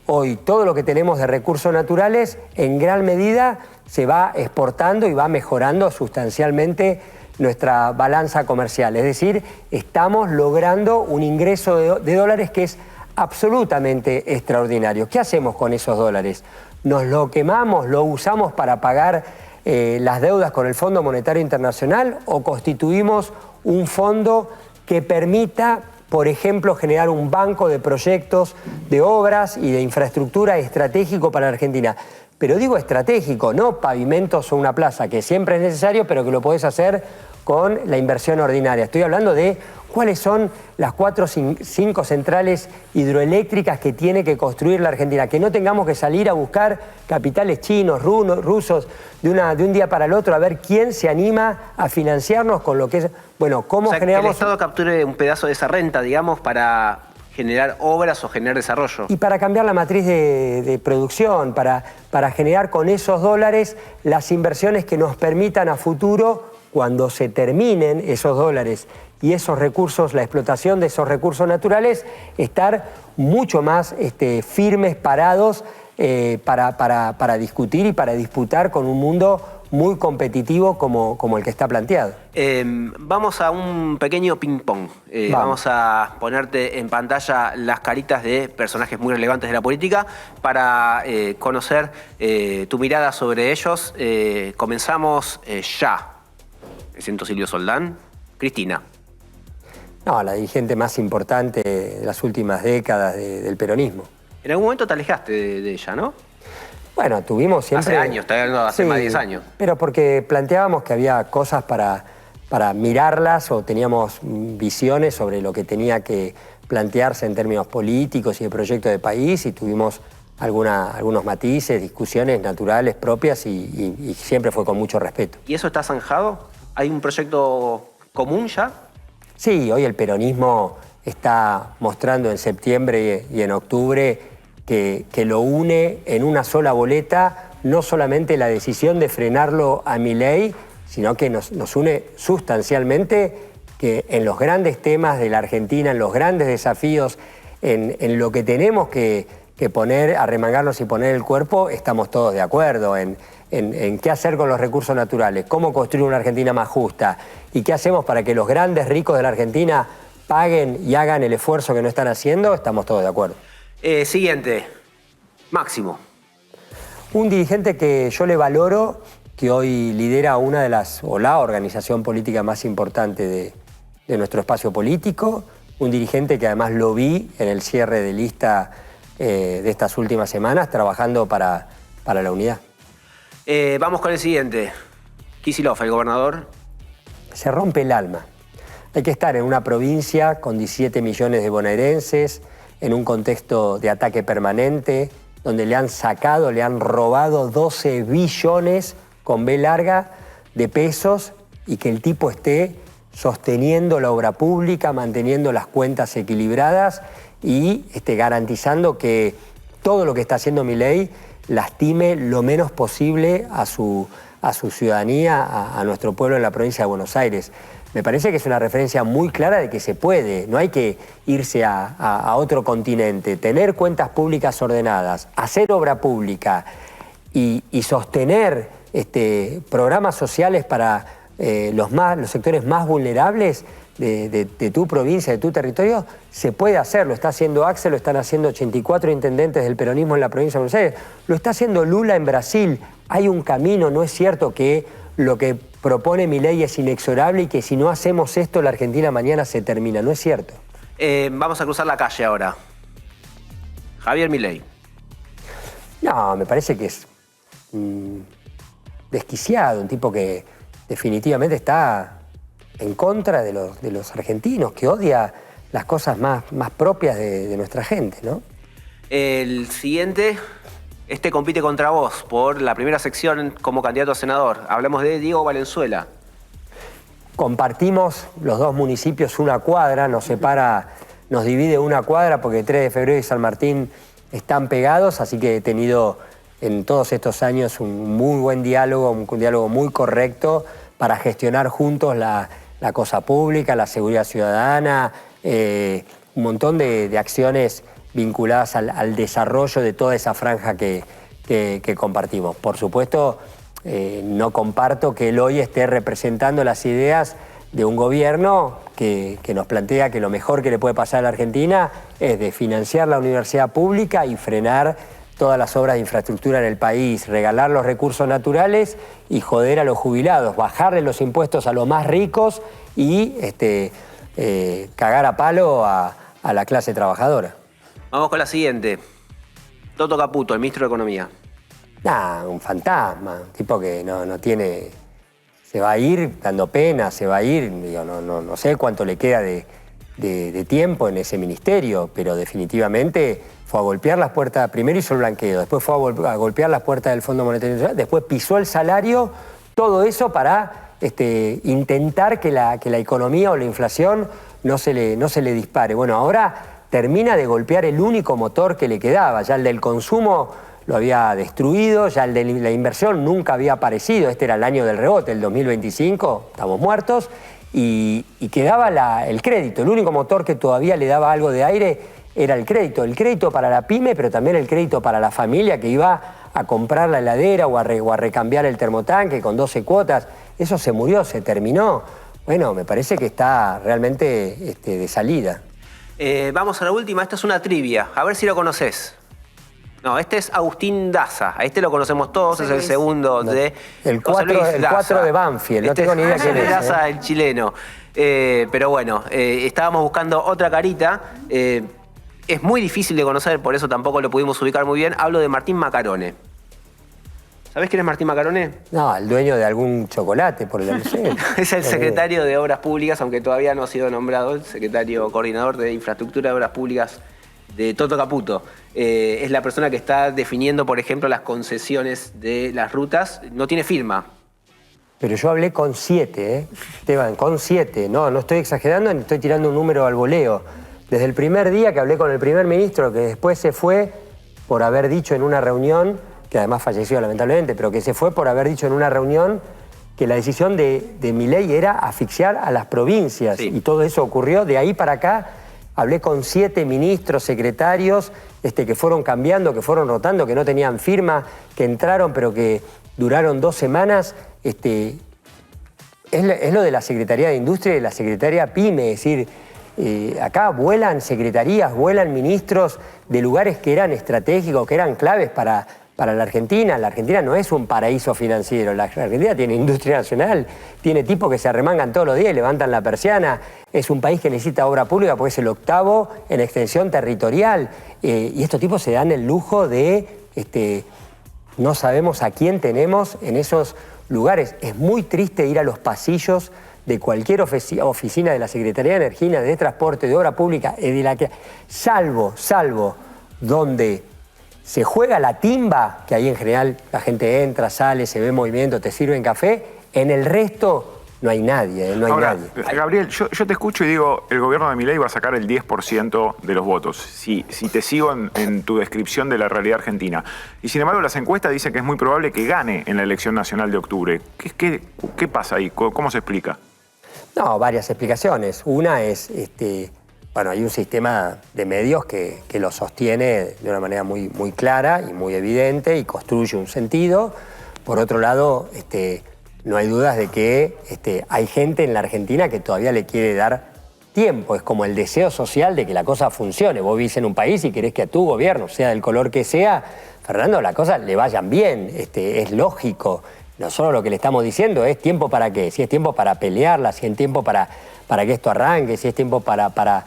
hoy todo lo que tenemos de recursos naturales en gran medida se va exportando y va mejorando sustancialmente nuestra balanza comercial. Es decir, estamos logrando un ingreso de dólares que es absolutamente extraordinario. ¿Qué hacemos con esos dólares? ¿Nos lo quemamos, lo usamos para pagar las deudas con el Fondo Monetario Internacional o constituimos un fondo que permita, por ejemplo, generar un banco de proyectos, de obras y de infraestructura estratégico para la Argentina? Pero digo estratégico, no pavimentos o una plaza, que siempre es necesario, pero que lo podés hacer con la inversión ordinaria. Estoy hablando de cuáles son las 4 o 5 centrales hidroeléctricas que tiene que construir la Argentina. Que no tengamos que salir a buscar capitales chinos, rusos, de un día para el otro, a ver quién se anima a financiarnos con lo que es... Bueno, ¿cómo generamos...? Que el Estado capture un pedazo de esa renta, digamos, para generar obras o generar desarrollo. Y para cambiar la matriz de producción, para generar con esos dólares las inversiones que nos permitan a futuro, cuando se terminen esos dólares y esos recursos, la explotación de esos recursos naturales, estar mucho más firmes, parados para discutir y para disputar con un mundo muy competitivo como el que está planteado. Vamos a un pequeño ping-pong. Vamos a ponerte en pantalla las caritas de personajes muy relevantes de la política para conocer tu mirada sobre ellos. Comenzamos ya. Me siento Silvio Soldán. Cristina. No, la dirigente más importante de las últimas décadas del peronismo. En algún momento te alejaste de ella, ¿no? Bueno, tuvimos siempre... Hace años, hace más de 10 años. Pero porque planteábamos que había cosas para mirarlas o teníamos visiones sobre lo que tenía que plantearse en términos políticos y de proyecto de país, y tuvimos algunos matices, discusiones naturales propias y siempre fue con mucho respeto. ¿Y eso está zanjado? ¿Hay un proyecto común ya? Sí, hoy el peronismo está mostrando en septiembre y en octubre que lo une en una sola boleta, no solamente la decisión de frenarlo a Milei, sino que nos une sustancialmente que en los grandes temas de la Argentina, en los grandes desafíos, en lo que tenemos que arremangarnos y poner el cuerpo, estamos todos de acuerdo en qué hacer con los recursos naturales, cómo construir una Argentina más justa y qué hacemos para que los grandes ricos de la Argentina paguen y hagan el esfuerzo que no están haciendo, estamos todos de acuerdo. Siguiente, Máximo. Un dirigente que yo le valoro, que hoy lidera una de la organización política más importante de nuestro espacio político, un dirigente que además lo vi en el cierre de lista de estas últimas semanas, trabajando para la unidad. Vamos con el siguiente. Kicillof, el gobernador. Se rompe el alma. Hay que estar en una provincia con 17 millones de bonaerenses, en un contexto de ataque permanente, donde le han robado 12 billones con B larga de pesos y que el tipo esté sosteniendo la obra pública, manteniendo las cuentas equilibradas y garantizando que todo lo que está haciendo Milei lastime lo menos posible a su ciudadanía, a nuestro pueblo en la provincia de Buenos Aires. Me parece que es una referencia muy clara de que se puede, no hay que irse a otro continente, tener cuentas públicas ordenadas, hacer obra pública y sostener programas sociales para los sectores más vulnerables de tu provincia, de tu territorio, se puede hacer. Lo está haciendo Axel, lo están haciendo 84 intendentes del peronismo en la provincia de Buenos Aires, lo está haciendo Lula en Brasil. Hay un camino, no es cierto que lo que propone Milei es inexorable y que si no hacemos esto la Argentina mañana se termina, no es cierto. Vamos a cruzar la calle ahora. Javier Milei. No, me parece que es desquiciado, un tipo que definitivamente está en contra de los argentinos, que odia las cosas más propias de nuestra gente, ¿no? El siguiente, compite contra vos por la primera sección como candidato a senador. Hablamos de Diego Valenzuela. Compartimos los dos municipios una cuadra, nos divide una cuadra porque 3 de febrero y San Martín están pegados, así que he tenido en todos estos años un muy buen diálogo, un diálogo muy correcto para gestionar juntos la cosa pública, la seguridad ciudadana, un montón de acciones vinculadas al desarrollo de toda esa franja que compartimos. Por supuesto, no comparto que él hoy esté representando las ideas de un gobierno que nos plantea que lo mejor que le puede pasar a la Argentina es de financiar la universidad pública y frenar todas las obras de infraestructura en el país, regalar los recursos naturales y joder a los jubilados, bajarle los impuestos a los más ricos y cagar a palo a la clase trabajadora. Vamos con la siguiente. Toto Caputo, el ministro de Economía. Un fantasma, un tipo que no tiene... Se va a ir dando pena, se va a ir, digo, no sé cuánto le queda de tiempo en ese ministerio, pero definitivamente fue a golpear las puertas, primero hizo el blanqueo, después fue a golpear las puertas del Fondo Monetario Internacional, después pisó el salario, todo eso para intentar que la economía o la inflación no se le dispare. Bueno, ahora termina de golpear el único motor que le quedaba, ya el del consumo lo había destruido, ya el de la inversión nunca había aparecido, este era el año del rebote, el 2025, estamos muertos, y quedaba el crédito, el único motor que todavía le daba algo de aire era el crédito para la pyme, pero también el crédito para la familia que iba a comprar la heladera o a recambiar el termotanque con 12 cuotas, eso se murió, se terminó. Bueno, me parece que está realmente de salida. Vamos a la última, esta es una trivia, a ver si lo conoces. No, este es Agustín Daza, a este lo conocemos todos, es el segundo de el 4 de Banfield, no tengo ni idea quién es. Daza, el chileno. Pero bueno, estábamos buscando otra carita. Es muy difícil de conocer, por eso tampoco lo pudimos ubicar muy bien. Hablo de Martín Macarone. ¿Sabés quién es Martín Macarone? No, el dueño de algún chocolate, por el sé. Es el secretario de Obras Públicas, aunque todavía no ha sido nombrado, el secretario coordinador de Infraestructura de Obras Públicas de Toto Caputo. Es la persona que está definiendo, por ejemplo, las concesiones de las rutas. No tiene firma. Pero yo hablé con 7, Esteban, con 7. No estoy exagerando ni estoy tirando un número al voleo. Desde el primer día que hablé con el primer ministro, que después se fue por haber dicho en una reunión, que además falleció lamentablemente, pero que se fue por haber dicho en una reunión que la decisión de Milei era asfixiar a las provincias. Sí. Y todo eso ocurrió. De ahí para acá hablé con 7 ministros, secretarios, que fueron cambiando, que fueron rotando, que no tenían firma, que entraron pero que duraron 2 semanas. Es lo de la Secretaría de Industria y la Secretaría PYME, es decir, acá vuelan secretarías, vuelan ministros de lugares que eran estratégicos, que eran claves para la Argentina. La Argentina no es un paraíso financiero, la Argentina tiene industria nacional, tiene tipos que se arremangan todos los días y levantan la persiana. Es un país que necesita obra pública porque es el 8º en extensión territorial. Y estos tipos se dan el lujo de, no sabemos a quién tenemos en esos lugares. Es muy triste ir a los pasillos de cualquier oficina de la Secretaría de Energía, de Transporte, de Obra Pública, salvo donde se juega la timba, que ahí en general la gente entra, sale, se ve movimiento, te sirven café, en el resto no hay nadie, no hay nadie. Gabriel, yo te escucho y digo, el gobierno de Milei va a sacar el 10% de los votos, si te sigo en tu descripción de la realidad argentina. Y sin embargo, las encuestas dicen que es muy probable que gane en la elección nacional de octubre. ¿Qué pasa ahí? ¿Cómo se explica? No, varias explicaciones. Una es, hay un sistema de medios que lo sostiene de una manera muy, muy clara y muy evidente y construye un sentido. Por otro lado, no hay dudas de que hay gente en la Argentina que todavía le quiere dar tiempo. Es como el deseo social de que la cosa funcione. Vos vivís en un país y querés que a tu gobierno, sea del color que sea, Fernando, las cosas le vayan bien. Es lógico. Nosotros lo que le estamos diciendo es tiempo para qué. Si es tiempo para pelearla, si es tiempo para que esto arranque, si es tiempo para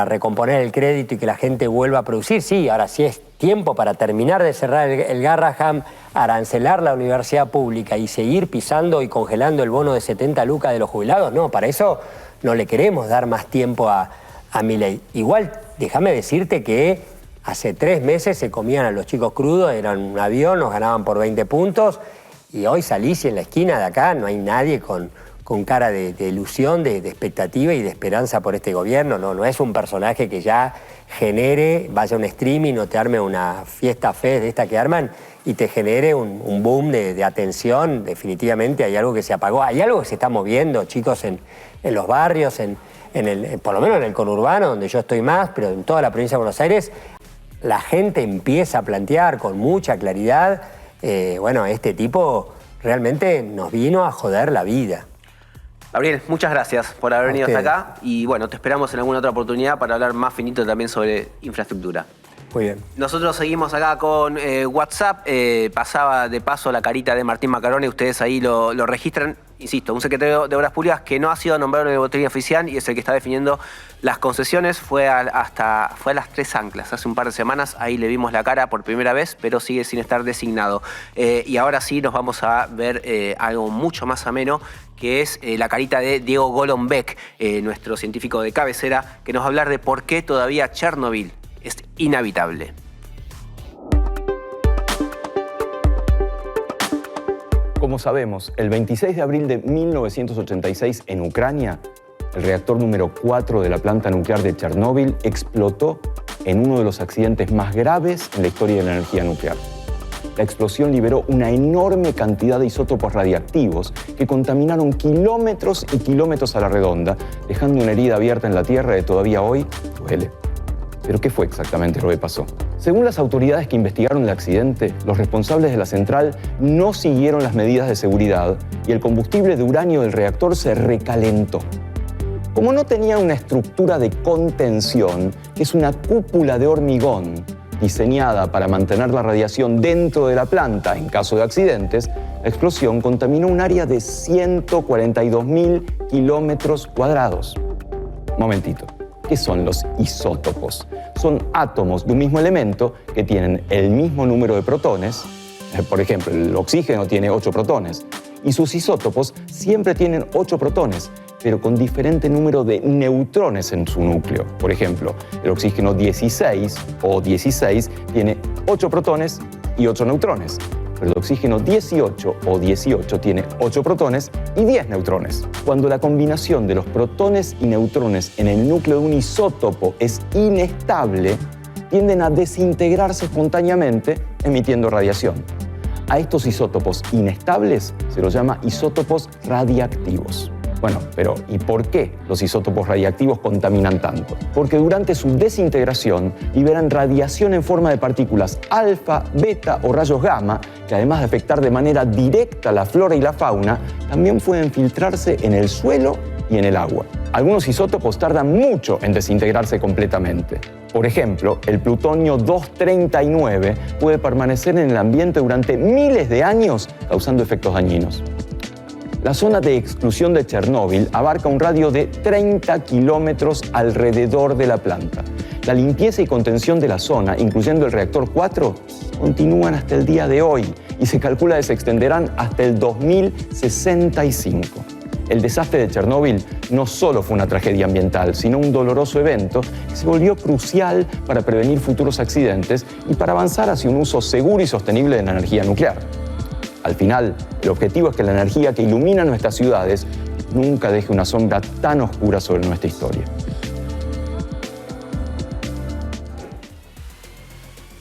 recomponer el crédito y que la gente vuelva a producir. Sí, ahora si es tiempo para terminar de cerrar el Garraham, arancelar la universidad pública y seguir pisando y congelando el bono de 70 lucas de los jubilados, no, para eso no le queremos dar más tiempo a Milei. Igual, déjame decirte que hace 3 meses se comían a los chicos crudos, eran un avión, nos ganaban por 20 puntos, y hoy salís y en la esquina de acá no hay nadie con cara de ilusión, de expectativa y de esperanza por este gobierno. No es un personaje que ya genere, vaya a un streaming o te arme una fiesta fest de esta que arman y te genere un boom de atención. Definitivamente hay algo que se apagó. Hay algo que se está moviendo, chicos, en los barrios, por lo menos en el conurbano, donde yo estoy más, pero en toda la provincia de Buenos Aires, la gente empieza a plantear con mucha claridad, este tipo realmente nos vino a joder la vida. Gabriel, muchas gracias por haber venido hasta acá y te esperamos en alguna otra oportunidad para hablar más finito también sobre infraestructura. Muy bien. Nosotros seguimos acá con WhatsApp. Pasaba de paso la carita de Martín Macarone, ustedes ahí lo registran. Insisto, un secretario de Obras Públicas que no ha sido nombrado en el boletín oficial y es el que está definiendo las concesiones. Fue a las 3 anclas. Hace un par de semanas ahí le vimos la cara por primera vez, pero sigue sin estar designado. Y ahora sí nos vamos a ver algo mucho más ameno, que es la carita de Diego Golombek, nuestro científico de cabecera, que nos va a hablar de por qué todavía Chernobyl es inhabitable. Como sabemos, el 26 de abril de 1986 en Ucrania, el reactor número 4 de la planta nuclear de Chernóbil explotó en uno de los accidentes más graves en la historia de la energía nuclear. La explosión liberó una enorme cantidad de isótopos radiactivos que contaminaron kilómetros y kilómetros a la redonda, dejando una herida abierta en la Tierra que todavía hoy duele. ¿Pero qué fue exactamente lo que pasó? Según las autoridades que investigaron el accidente, los responsables de la central no siguieron las medidas de seguridad y el combustible de uranio del reactor se recalentó. Como no tenía una estructura de contención, que es una cúpula de hormigón diseñada para mantener la radiación dentro de la planta en caso de accidentes, la explosión contaminó un área de 142.000 kilómetros cuadrados. Momentito. ¿Qué son los isótopos? Son átomos de un mismo elemento que tienen el mismo número de protones. Por ejemplo, el oxígeno tiene 8 protones. Y sus isótopos siempre tienen 8 protones, pero con diferente número de neutrones en su núcleo. Por ejemplo, el oxígeno 16 o 16 tiene 8 protones y 8 neutrones. Pero el oxígeno 18 o 18 tiene 8 protones y 10 neutrones. Cuando la combinación de los protones y neutrones en el núcleo de un isótopo es inestable, tienden a desintegrarse espontáneamente, emitiendo radiación. A estos isótopos inestables se los llama isótopos radiactivos. Bueno, pero ¿y por qué los isótopos radiactivos contaminan tanto? Porque durante su desintegración liberan radiación en forma de partículas alfa, beta o rayos gamma, que además de afectar de manera directa la flora y la fauna, también pueden filtrarse en el suelo y en el agua. Algunos isótopos tardan mucho en desintegrarse completamente. Por ejemplo, el plutonio 239 puede permanecer en el ambiente durante miles de años, causando efectos dañinos. La zona de exclusión de Chernóbil abarca un radio de 30 kilómetros alrededor de la planta. La limpieza y contención de la zona, incluyendo el reactor 4, continúan hasta el día de hoy y se calcula que se extenderán hasta el 2065. El desastre de Chernóbil no solo fue una tragedia ambiental, sino un doloroso evento que se volvió crucial para prevenir futuros accidentes y para avanzar hacia un uso seguro y sostenible de la energía nuclear. Al final, el objetivo es que la energía que ilumina nuestras ciudades nunca deje una sombra tan oscura sobre nuestra historia.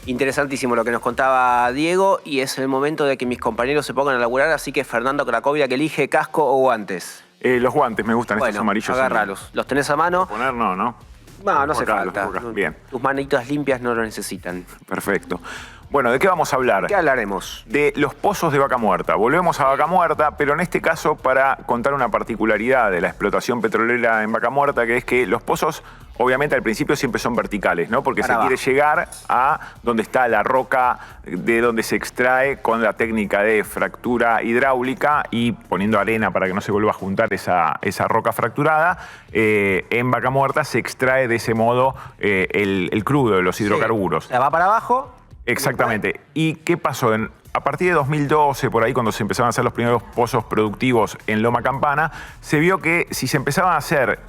Interesantísimo lo que nos contaba Diego y es el momento de que mis compañeros se pongan a laburar, así que Fernando Cracovia, que elige casco o guantes. Los guantes me gustan, Bueno, estos amarillos. agárralos. ¿Los tenés a mano? Poner no, ¿no? No, no hace Acá, falta. acá. Bien, Tus manitas limpias no lo necesitan. perfecto. Bueno, ¿de qué vamos a hablar? ¿Qué hablaremos? De los pozos de Vaca Muerta. Volvemos a Vaca Muerta, pero en este caso para contar una particularidad de la explotación petrolera en Vaca Muerta, que es que los pozos, obviamente al principio siempre son verticales, ¿no? Porque Para se quiere abajo. llegar a donde está la roca de donde se extrae con la técnica de fractura hidráulica y poniendo arena para que no se vuelva a juntar esa roca fracturada. En Vaca Muerta se extrae de ese modo el crudo de los hidrocarburos. O sea, va para abajo. Exactamente. ¿Y qué pasó? A partir de 2012, por ahí, cuando se empezaban a hacer los primeros pozos productivos en Loma Campana, se vio que si se empezaba a hacer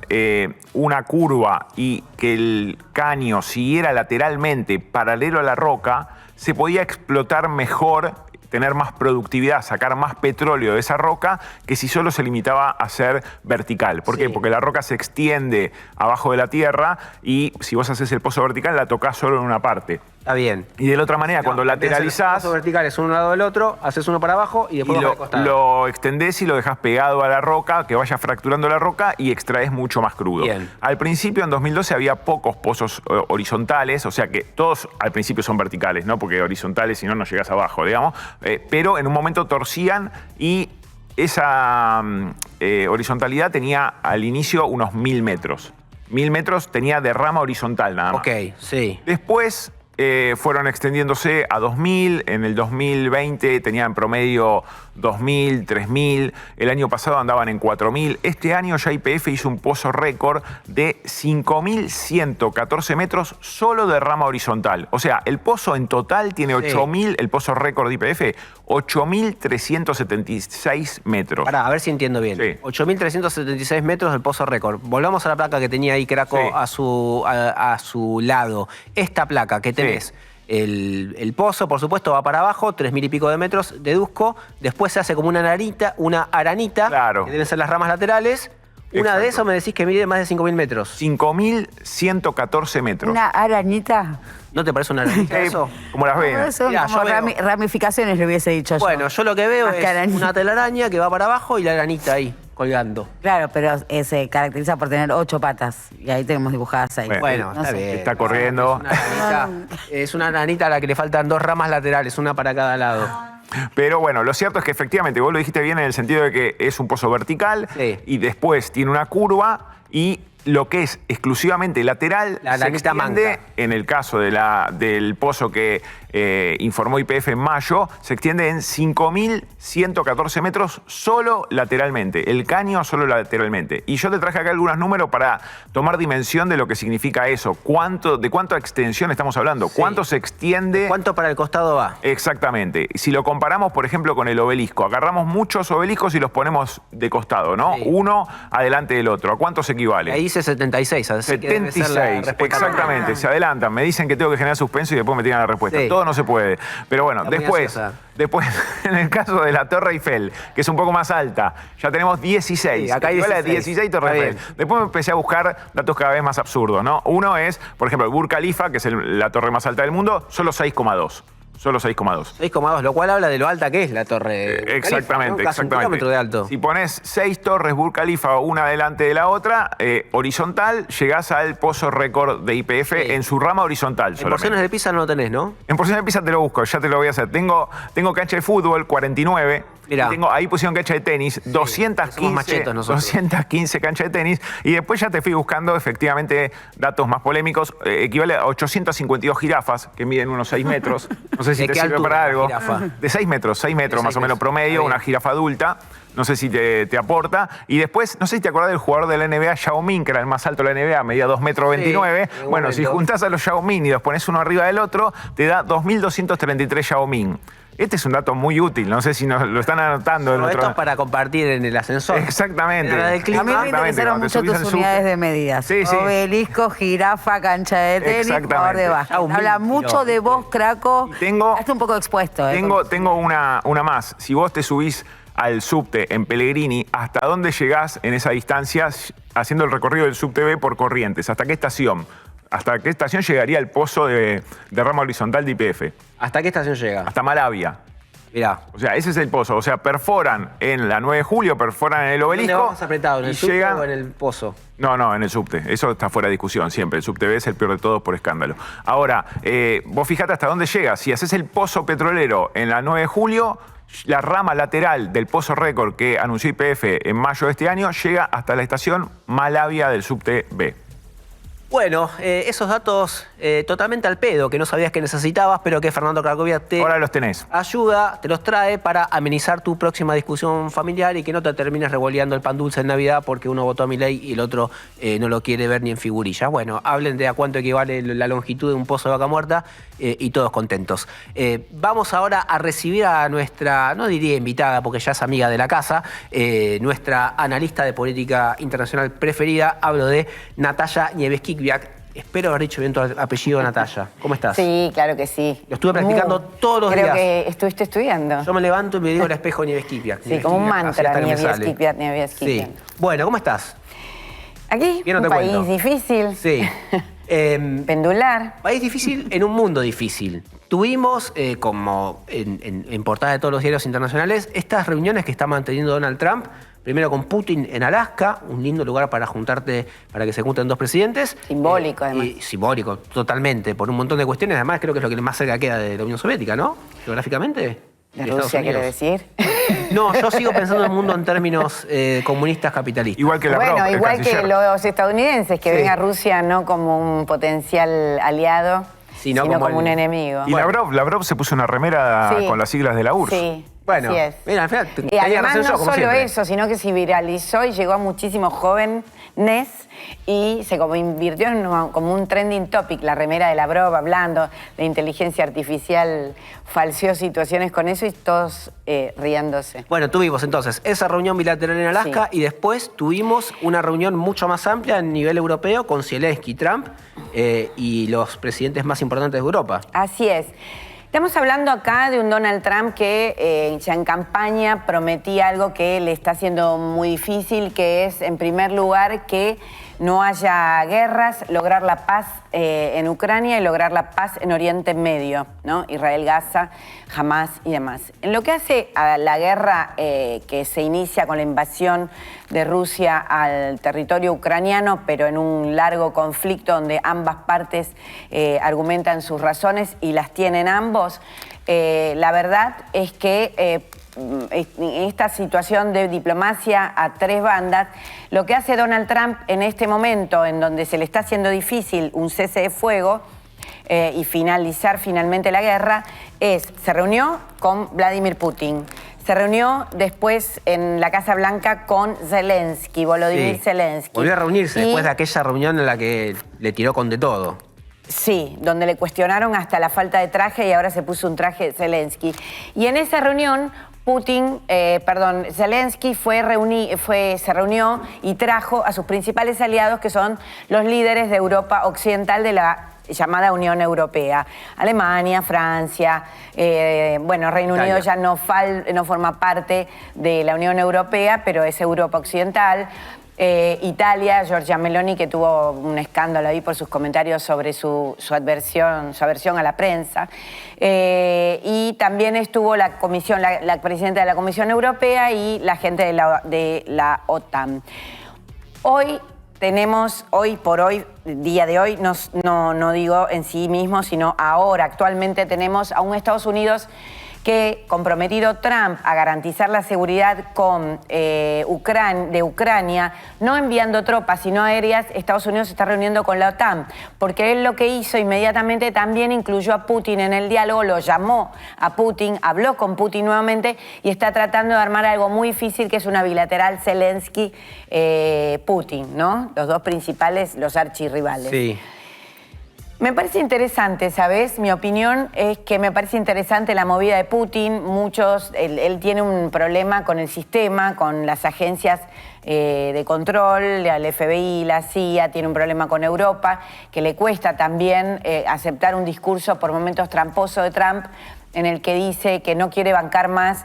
una curva y que el caño siguiera lateralmente paralelo a la roca, se podía explotar mejor, tener más productividad, sacar más petróleo de esa roca que si solo se limitaba a ser vertical. ¿Por qué? Porque la roca se extiende abajo de la tierra y si vos haces el pozo vertical la tocás solo en una parte. Está bien. Y de la otra manera, cuando lateralizás Los verticales uno al lado del otro, haces uno para abajo y después y para el costado. lo extendés y lo dejás pegado a la roca, que vaya fracturando la roca y extraes mucho más crudo. Bien. Al principio, en 2012, había pocos pozos horizontales, o sea que todos al principio son verticales, ¿no? Porque horizontales, si no, no llegás abajo, digamos. Pero en un momento torcían y esa horizontalidad tenía al inicio unos 1000 metros. 1000 metros tenía de rama horizontal nada más. Ok, sí. Después fueron extendiéndose a 2000, en el 2020 tenían en promedio 2000, 3000, el año pasado andaban en 4000, este año ya YPF hizo un pozo récord de 5114 metros solo de rama horizontal. O sea, el pozo en total tiene 8000, el pozo récord de YPF, 8376 metros. Pará, a ver si entiendo bien. Sí. 8.376 metros del pozo récord. Volvamos a la placa que tenía ahí Craco Sí. a su lado. Esta placa que tenés. El pozo, por supuesto, va para abajo, 3000 y pico de metros, deduzco. Después se hace como una aranita, Claro. que deben ser las ramas laterales. Una Exacto. de esas me decís que mide más de 5000 metros. 5114 metros. Una arañita. ¿No te parece una aranita eso? Como las venas. Son Mirá, como yo veo- ramificaciones, le hubiese dicho yo. Bueno, yo lo que veo Más es que arañita. una telaraña que va para abajo y la aranita ahí, colgando. Claro, pero se caracteriza por tener 8 patas. Y ahí tenemos dibujadas ahí. Bueno, No está sé. bien. Está corriendo. Es una aranita a la que le faltan 2 ramas laterales, una para cada lado. Pero bueno, lo cierto es que efectivamente, vos lo dijiste bien en el sentido de que es un pozo vertical Sí. y después tiene una curva y lo que es exclusivamente lateral La se aranita extiende, manca. en el caso del pozo que informó YPF en mayo, se extiende en 5114 metros solo lateralmente, el caño solo lateralmente. Y yo te traje acá algunos números para tomar dimensión de lo que significa eso, de cuánta extensión estamos hablando, Sí. cuánto se extiende. ¿Cuánto para el costado va? Exactamente. Si lo comparamos, por ejemplo, con el obelisco, agarramos muchos obeliscos y los ponemos de costado, ¿no? Sí. Uno adelante del otro. ¿A cuánto se equivale? Ahí dice 76, así que debe ser la 76, respuesta. exactamente, se adelantan, me dicen que tengo que generar suspenso y después me tiran la respuesta. Sí. Todo no se puede. Pero bueno, Está muy después, ansiosa. en el caso de la Torre Eiffel, que es un poco más alta, ya tenemos 16. Sí, acá hay Equivale a 16. 16 Torre Está Eiffel. bien. Después me empecé a buscar datos cada vez más absurdos, ¿no? Uno es, por ejemplo, el Burj Khalifa, que es la torre más alta del mundo, solo 6,2. Solo 6,2. 6,2, lo cual habla de lo alta que es la torre. Exactamente, Khalifa, ¿no? Casi un exactamente. kilómetro de alto. Si pones 6 torres Burj Khalifa una delante de la otra, horizontal, llegás al pozo récord de YPF en su rama horizontal. En porciones de pizza no lo tenés, ¿no? En porciones de pizza te lo busco, ya te lo voy a hacer. Tengo cancha de fútbol, 49. Mirá. Ahí pusieron cancha de tenis, 215, machetos nosotros. 215 canchas de tenis. Y después ya te fui buscando efectivamente datos más polémicos. Equivale a 852 jirafas, que miden unos 6 metros. No sé si ¿De te qué sirve altura para la algo. jirafa? De 6 metros, 6 metros más o menos promedio, Está bien. una jirafa adulta. No sé si te aporta. Y después, no sé si te acordás del jugador de la NBA, Yao Ming, que era el más alto de la NBA, medía 2,29 metros. Sí, Bueno, si juntás a los Yao Ming y los pones uno arriba del otro, te da 2.233 Yao Ming. Este es un dato muy útil, no sé si nos lo están anotando. Pero esto es para compartir en el ascensor. Exactamente. En la del clima. A mí me Exactamente, interesaron cuando te mucho subís al tus subte. unidades de medidas. Sí, sí. Obelisco, jirafa, cancha de tenis, Exactamente. jugador de Ya básquet. un Habla mil mucho de vos, Craco. Tengo- Estás un poco expuesto. Tengo una más. Si vos te subís al subte en Pellegrini, ¿hasta dónde llegás en esa distancia haciendo el recorrido del subte B por Corrientes? ¿Hasta qué estación? ¿Hasta qué estación llegaría el pozo de rama horizontal de YPF? ¿Hasta qué estación llega? Hasta Malavia. Mirá. O sea, ese es el pozo. O sea, perforan en la 9 de julio, perforan en el ¿Dónde obelisco. vamos apretado? ¿En y el subte llegan- o en el pozo? No, en el subte. Eso está fuera de discusión siempre. El subte B es el peor de todos por escándalo. Ahora, vos fijate hasta dónde llega. Si haces el pozo petrolero en la 9 de julio, la rama lateral del pozo récord que anunció YPF en mayo de este año llega hasta la estación Malavia del subte B. Bueno, esos datos totalmente al pedo, que no sabías que necesitabas, pero que Fernando Cracovia te Ahora los tenés. ayuda, te los trae para amenizar tu próxima discusión familiar y que no te termines revoleando el pan dulce en Navidad porque uno votó a Milei y el otro no lo quiere ver ni en figurillas. Bueno, hablen de a cuánto equivale la longitud de un pozo de vaca muerta y todos contentos. Vamos ahora a recibir a nuestra, no diría invitada porque ya es amiga de la casa, nuestra analista de política internacional preferida. Hablo de Natalia Nieves-Kikviak. Espero haber dicho bien tu apellido, Natalia. ¿Cómo estás? Sí, claro que sí. Lo estuve practicando todos los Creo días. que estuviste estudiando. Yo me levanto y me digo al espejo Nieves-Kikviak. Sí, como un Nieves-Kikviak, así mantra, hasta que me sale. Nieves-Kikviak, Nieves-Kikviak. Sí. Bueno, ¿cómo estás? Aquí, Bien, no un te país cuento. difícil, Sí. pendular. País difícil en un mundo difícil. Tuvimos, como en portada de todos los diarios internacionales, estas reuniones que está manteniendo Donald Trump, primero con Putin en Alaska, un lindo lugar para juntarte, para que se junten dos presidentes. Simbólico, además. Y simbólico, totalmente, por un montón de cuestiones. Además, creo que es lo que más cerca queda de la Unión Soviética, ¿no? Geográficamente. De Estados Rusia, quiero Unidos. decir. No, yo sigo pensando en el mundo en términos comunistas capitalistas. Igual que Lavrov, Bueno, el igual que canciller. los estadounidenses, que Sí. ven a Rusia no como un potencial aliado, Sino sino como como un el- enemigo. Y Lavrov se puso una remera Sí. con las siglas de la URSS. Sí, Bueno, así es. mira, al final Y tenía además razón no yo, como solo siempre. eso, sino que se viralizó y llegó a muchísimos jóvenes y se convirtió en como un trending topic, la remera de Lavrov hablando de inteligencia artificial, falseó situaciones con eso y todos riéndose. Bueno, tuvimos entonces esa reunión bilateral en Alaska Sí. y después tuvimos una reunión mucho más amplia a nivel europeo con Zelensky, Trump y los presidentes más importantes de Europa. Así es. Estamos hablando acá de un Donald Trump que ya en campaña prometía algo que le está haciendo muy difícil, que es, en primer lugar, que no haya guerras, lograr la paz en Ucrania y lograr la paz en Oriente Medio, ¿no? Israel, Gaza, Hamas y demás. En lo que hace a la guerra que se inicia con la invasión de Rusia al territorio ucraniano, pero en un largo conflicto donde ambas partes argumentan sus razones y las tienen ambos, la verdad es que en esta situación de diplomacia a tres bandas, lo que hace Donald Trump en este momento, en donde se le está haciendo difícil un cese de fuego y finalizar finalmente la guerra, se reunió con Vladimir Putin. Se reunió después en la Casa Blanca con Zelensky, Volodymyr Sí. Zelensky. Volvió a reunirse Y- después de aquella reunión en la que le tiró con de todo. Sí, donde le cuestionaron hasta la falta de traje y ahora se puso un traje de Zelensky. Y en esa reunión, Zelensky se reunió y trajo a sus principales aliados, que son los líderes de Europa Occidental de la llamada Unión Europea. Alemania, Francia, Reino Unido Italia. ya no forma parte de la Unión Europea, pero es Europa Occidental. Italia, Giorgia Meloni, que tuvo un escándalo ahí por sus comentarios sobre su aversión a la prensa. Y también estuvo la presidenta de la Comisión Europea y la gente de la OTAN. Hoy por hoy, día de hoy, no digo en sí mismo, sino ahora, actualmente tenemos a un Estados Unidos que, comprometido Trump a garantizar la seguridad de Ucrania, no enviando tropas, sino aéreas, Estados Unidos se está reuniendo con la OTAN, porque él lo que hizo inmediatamente también incluyó a Putin en el diálogo, lo llamó a Putin, habló con Putin nuevamente y está tratando de armar algo muy difícil, que es una bilateral Zelensky-Putin, ¿no? Los dos principales, los archirrivales. Sí. Me parece interesante, ¿sabes? Mi opinión es que me parece interesante la movida de Putin. Él tiene un problema con el sistema, con las agencias de control, el FBI, la CIA, tiene un problema con Europa, que le cuesta también aceptar un discurso por momentos tramposo de Trump, en el que dice que no quiere bancar más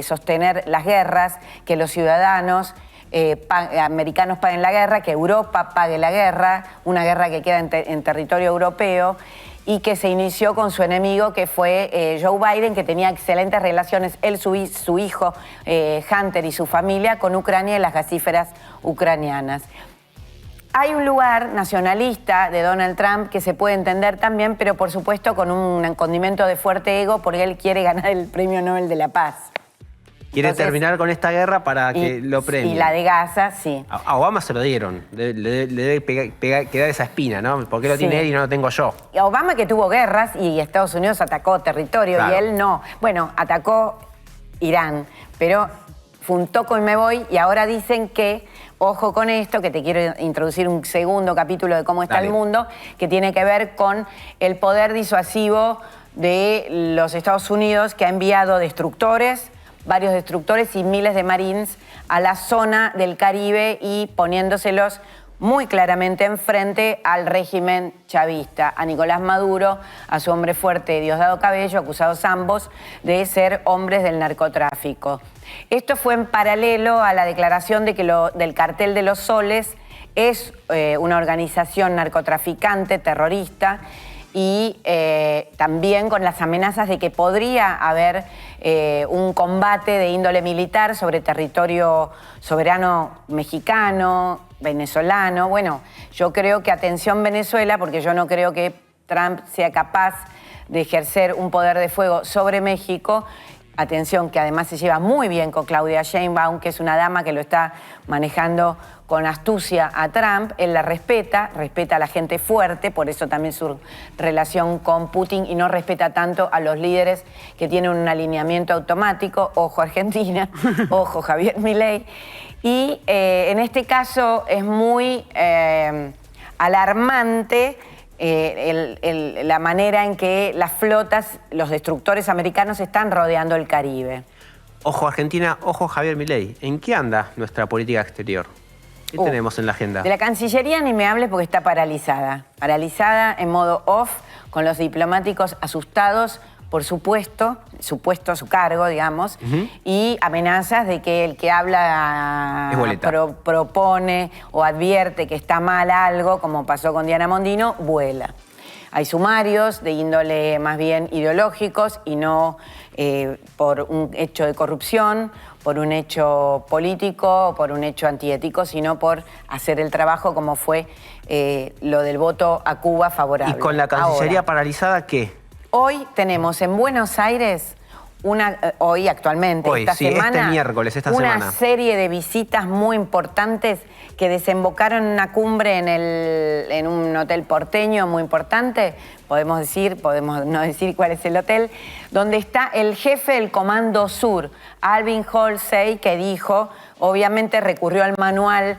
sostener las guerras, que los ciudadanos americanos paguen la guerra, que Europa pague la guerra, una guerra que queda en territorio europeo, y que se inició con su enemigo, que fue Joe Biden, que tenía excelentes relaciones, él, su hijo Hunter y su familia, con Ucrania y las gasíferas ucranianas. Hay un lugar nacionalista de Donald Trump que se puede entender también, pero por supuesto con un condimento de fuerte ego, porque él quiere ganar el Premio Nobel de la Paz. Quiere terminar con esta guerra para que lo premien. Y la de Gaza, sí. A Obama se lo dieron. Le debe quedar esa espina, ¿no? ¿Por qué lo tiene él y no lo tengo yo? Y Obama, que tuvo guerras y Estados Unidos atacó territorio, claro, y él no. Bueno, atacó Irán, pero fue un toco y me voy, y ahora dicen que, ojo con esto, que te quiero introducir un segundo capítulo de cómo está el mundo, que tiene que ver con el poder disuasivo de los Estados Unidos, que ha enviado varios destructores y miles de marines a la zona del Caribe y poniéndoselos muy claramente enfrente al régimen chavista, a Nicolás Maduro, a su hombre fuerte Diosdado Cabello, acusados ambos de ser hombres del narcotráfico. Esto fue en paralelo a la declaración de que del Cartel de los Soles es una organización narcotraficante, terrorista, y también con las amenazas de que podría haber un combate de índole militar sobre territorio soberano mexicano, venezolano. Bueno, yo creo que atención Venezuela, porque yo no creo que Trump sea capaz de ejercer un poder de fuego sobre México. Atención, que además se lleva muy bien con Claudia Sheinbaum, que es una dama que lo está manejando con astucia a Trump. Él la respeta a la gente fuerte, por eso también su relación con Putin, y no respeta tanto a los líderes que tienen un alineamiento automático. Ojo Argentina, ojo Javier Milei. Y en este caso es muy alarmante la manera en que las flotas, los destructores americanos están rodeando el Caribe. Ojo Argentina, ojo Javier Milei. ¿En qué anda nuestra política exterior? ¿Qué tenemos en la agenda? De la Cancillería ni me hables, porque está paralizada. Paralizada en modo off, con los diplomáticos asustados por su cargo, digamos, y amenazas de que el que habla propone o advierte que está mal algo, como pasó con Diana Mondino, vuela. Hay sumarios de índole más bien ideológicos y no por un hecho de corrupción, por un hecho político, por un hecho antiético, sino por hacer el trabajo, como fue lo del voto a Cuba favorable. ¿Y con la Cancillería paralizada qué? Hoy tenemos en Buenos Aires, esta semana, una serie de visitas muy importantes que desembocaron en una cumbre en un hotel porteño muy importante, podemos no decir cuál es el hotel, donde está el jefe del Comando Sur, Alvin Halsey, que dijo, obviamente recurrió al manual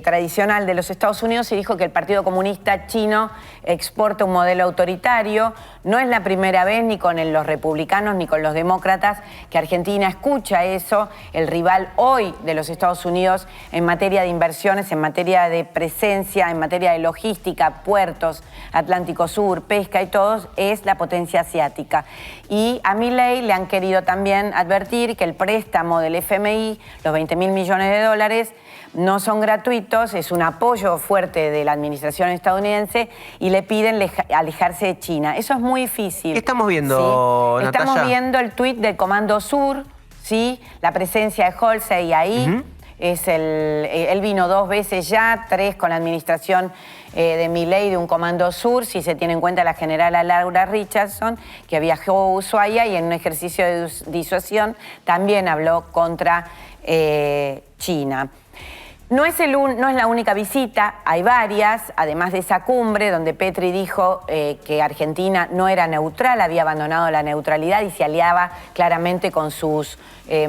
tradicional de los Estados Unidos y dijo que el Partido Comunista Chino exporta un modelo autoritario. No es la primera vez ni con los republicanos ni con los demócratas que Argentina escucha eso. El rival hoy de los Estados Unidos en materia de inversiones, en materia de presencia, en materia de logística, puertos, Atlántico Sur, pesca y todos, es la potencia asiática. Y a Milei le han querido también advertir que el préstamo del FMI, los 20.000 millones de dólares, no son gratuitos, es un apoyo fuerte de la administración estadounidense y le piden alejarse de China. Eso es muy difícil. ¿Qué estamos viendo, ¿sí? Natalia? Estamos viendo el tuit del Comando Sur, ¿sí? La presencia de Halsey ahí. Él vino 2 veces ya, 3 con la administración de Milei de un Comando Sur, si se tiene en cuenta la generala Laura Richardson, que viajó a Ushuaia y en un ejercicio de disuasión también habló contra China. No es la única visita, hay varias, además de esa cumbre donde Petri dijo que Argentina no era neutral, había abandonado la neutralidad y se aliaba claramente con sus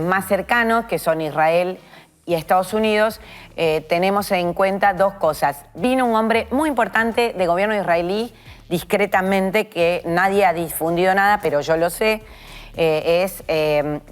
más cercanos, que son Israel y Estados Unidos. Tenemos en cuenta 2 cosas. Vino un hombre muy importante de gobierno israelí, discretamente, que nadie ha difundido nada, pero yo lo sé, es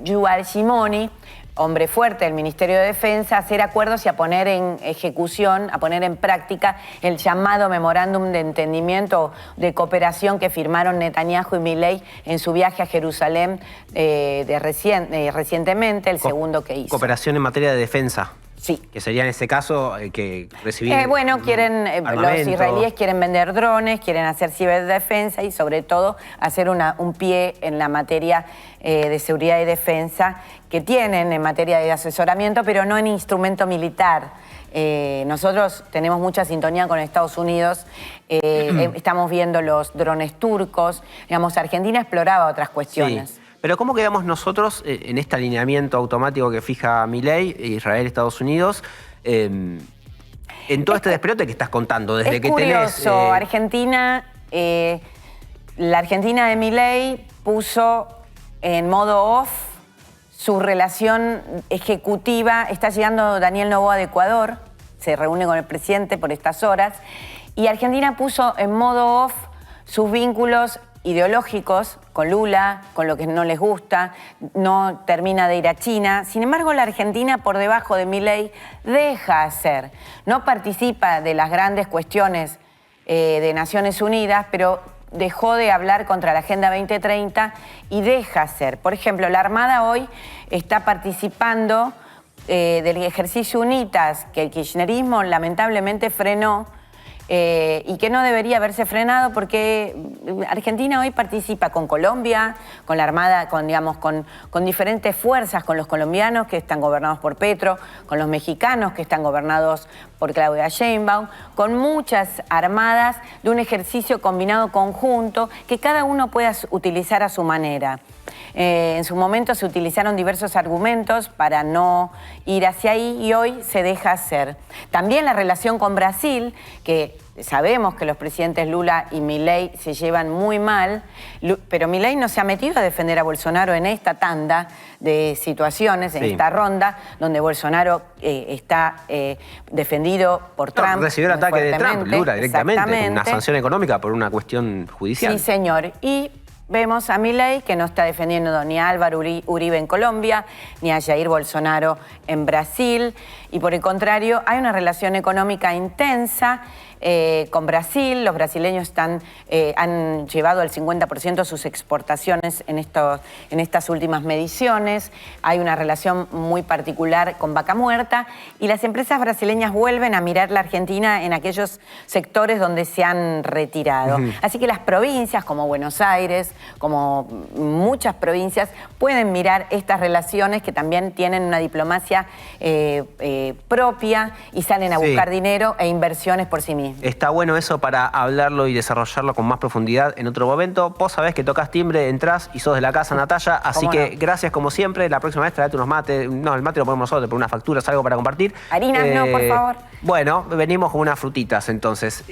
Yuval Shimoni, hombre fuerte del Ministerio de Defensa, a hacer acuerdos y a poner en ejecución, a poner en práctica el llamado memorándum de entendimiento de cooperación que firmaron Netanyahu y Milei en su viaje a Jerusalén recientemente, el segundo que hizo. Cooperación en materia de defensa. Sí. Que sería en este caso que recibir los israelíes quieren vender drones, quieren hacer ciberdefensa y sobre todo hacer un pie en la materia de seguridad y defensa que tienen en materia de asesoramiento, pero no en instrumento militar. Nosotros tenemos mucha sintonía con Estados Unidos, estamos viendo los drones turcos, digamos, Argentina exploraba otras cuestiones. Sí. Pero ¿cómo quedamos nosotros en este alineamiento automático que fija Milei, Israel, Estados Unidos, en todo este despelote que estás contando? Desde es que curioso, Argentina, la Argentina de Milei puso en modo off su relación ejecutiva. Está llegando Daniel Noboa de Ecuador, se reúne con el presidente por estas horas, y Argentina puso en modo off sus vínculos ideológicos con Lula, con lo que no les gusta, no termina de ir a China. Sin embargo, la Argentina, por debajo de Milei, deja hacer. No participa de las grandes cuestiones de Naciones Unidas, pero dejó de hablar contra la Agenda 2030 y deja hacer. Por ejemplo, la Armada hoy está participando del ejercicio UNITAS, que el kirchnerismo lamentablemente frenó, y que no debería haberse frenado porque Argentina hoy participa con Colombia, con la Armada, con diferentes fuerzas, con los colombianos que están gobernados por Petro, con los mexicanos que están gobernados por Claudia Sheinbaum, con muchas armadas de un ejercicio combinado conjunto que cada uno pueda utilizar a su manera. En su momento se utilizaron diversos argumentos para no ir hacia ahí y hoy se deja hacer. También la relación con Brasil, que sabemos que los presidentes Lula y Milei se llevan muy mal, pero Milei no se ha metido a defender a Bolsonaro en esta tanda de situaciones, en esta ronda, donde Bolsonaro está defendido por Trump. Recibió el ataque de Trump, Lula, directamente, una sanción económica por una cuestión judicial. Sí, señor. Y vemos a Milei que no está defendiendo ni a Álvaro Uribe en Colombia, ni a Jair Bolsonaro en Brasil. Y por el contrario, hay una relación económica intensa con Brasil. Los brasileños han llevado al 50% sus exportaciones en estas últimas mediciones. Hay una relación muy particular con Vaca Muerta y las empresas brasileñas vuelven a mirar la Argentina en aquellos sectores donde se han retirado. Así que las provincias como Buenos Aires, como muchas provincias, pueden mirar estas relaciones que también tienen una diplomacia propia y salen a buscar dinero e inversiones por sí mismos. Está bueno eso para hablarlo y desarrollarlo con más profundidad en otro momento. Vos sabés que tocas timbre, entrás y sos de la casa, Natalia, así que gracias como siempre. La próxima vez traete unos mates, no, el mate lo ponemos nosotros, pero unas facturas, algo para compartir. Harinas no, por favor. Bueno, venimos con unas frutitas entonces,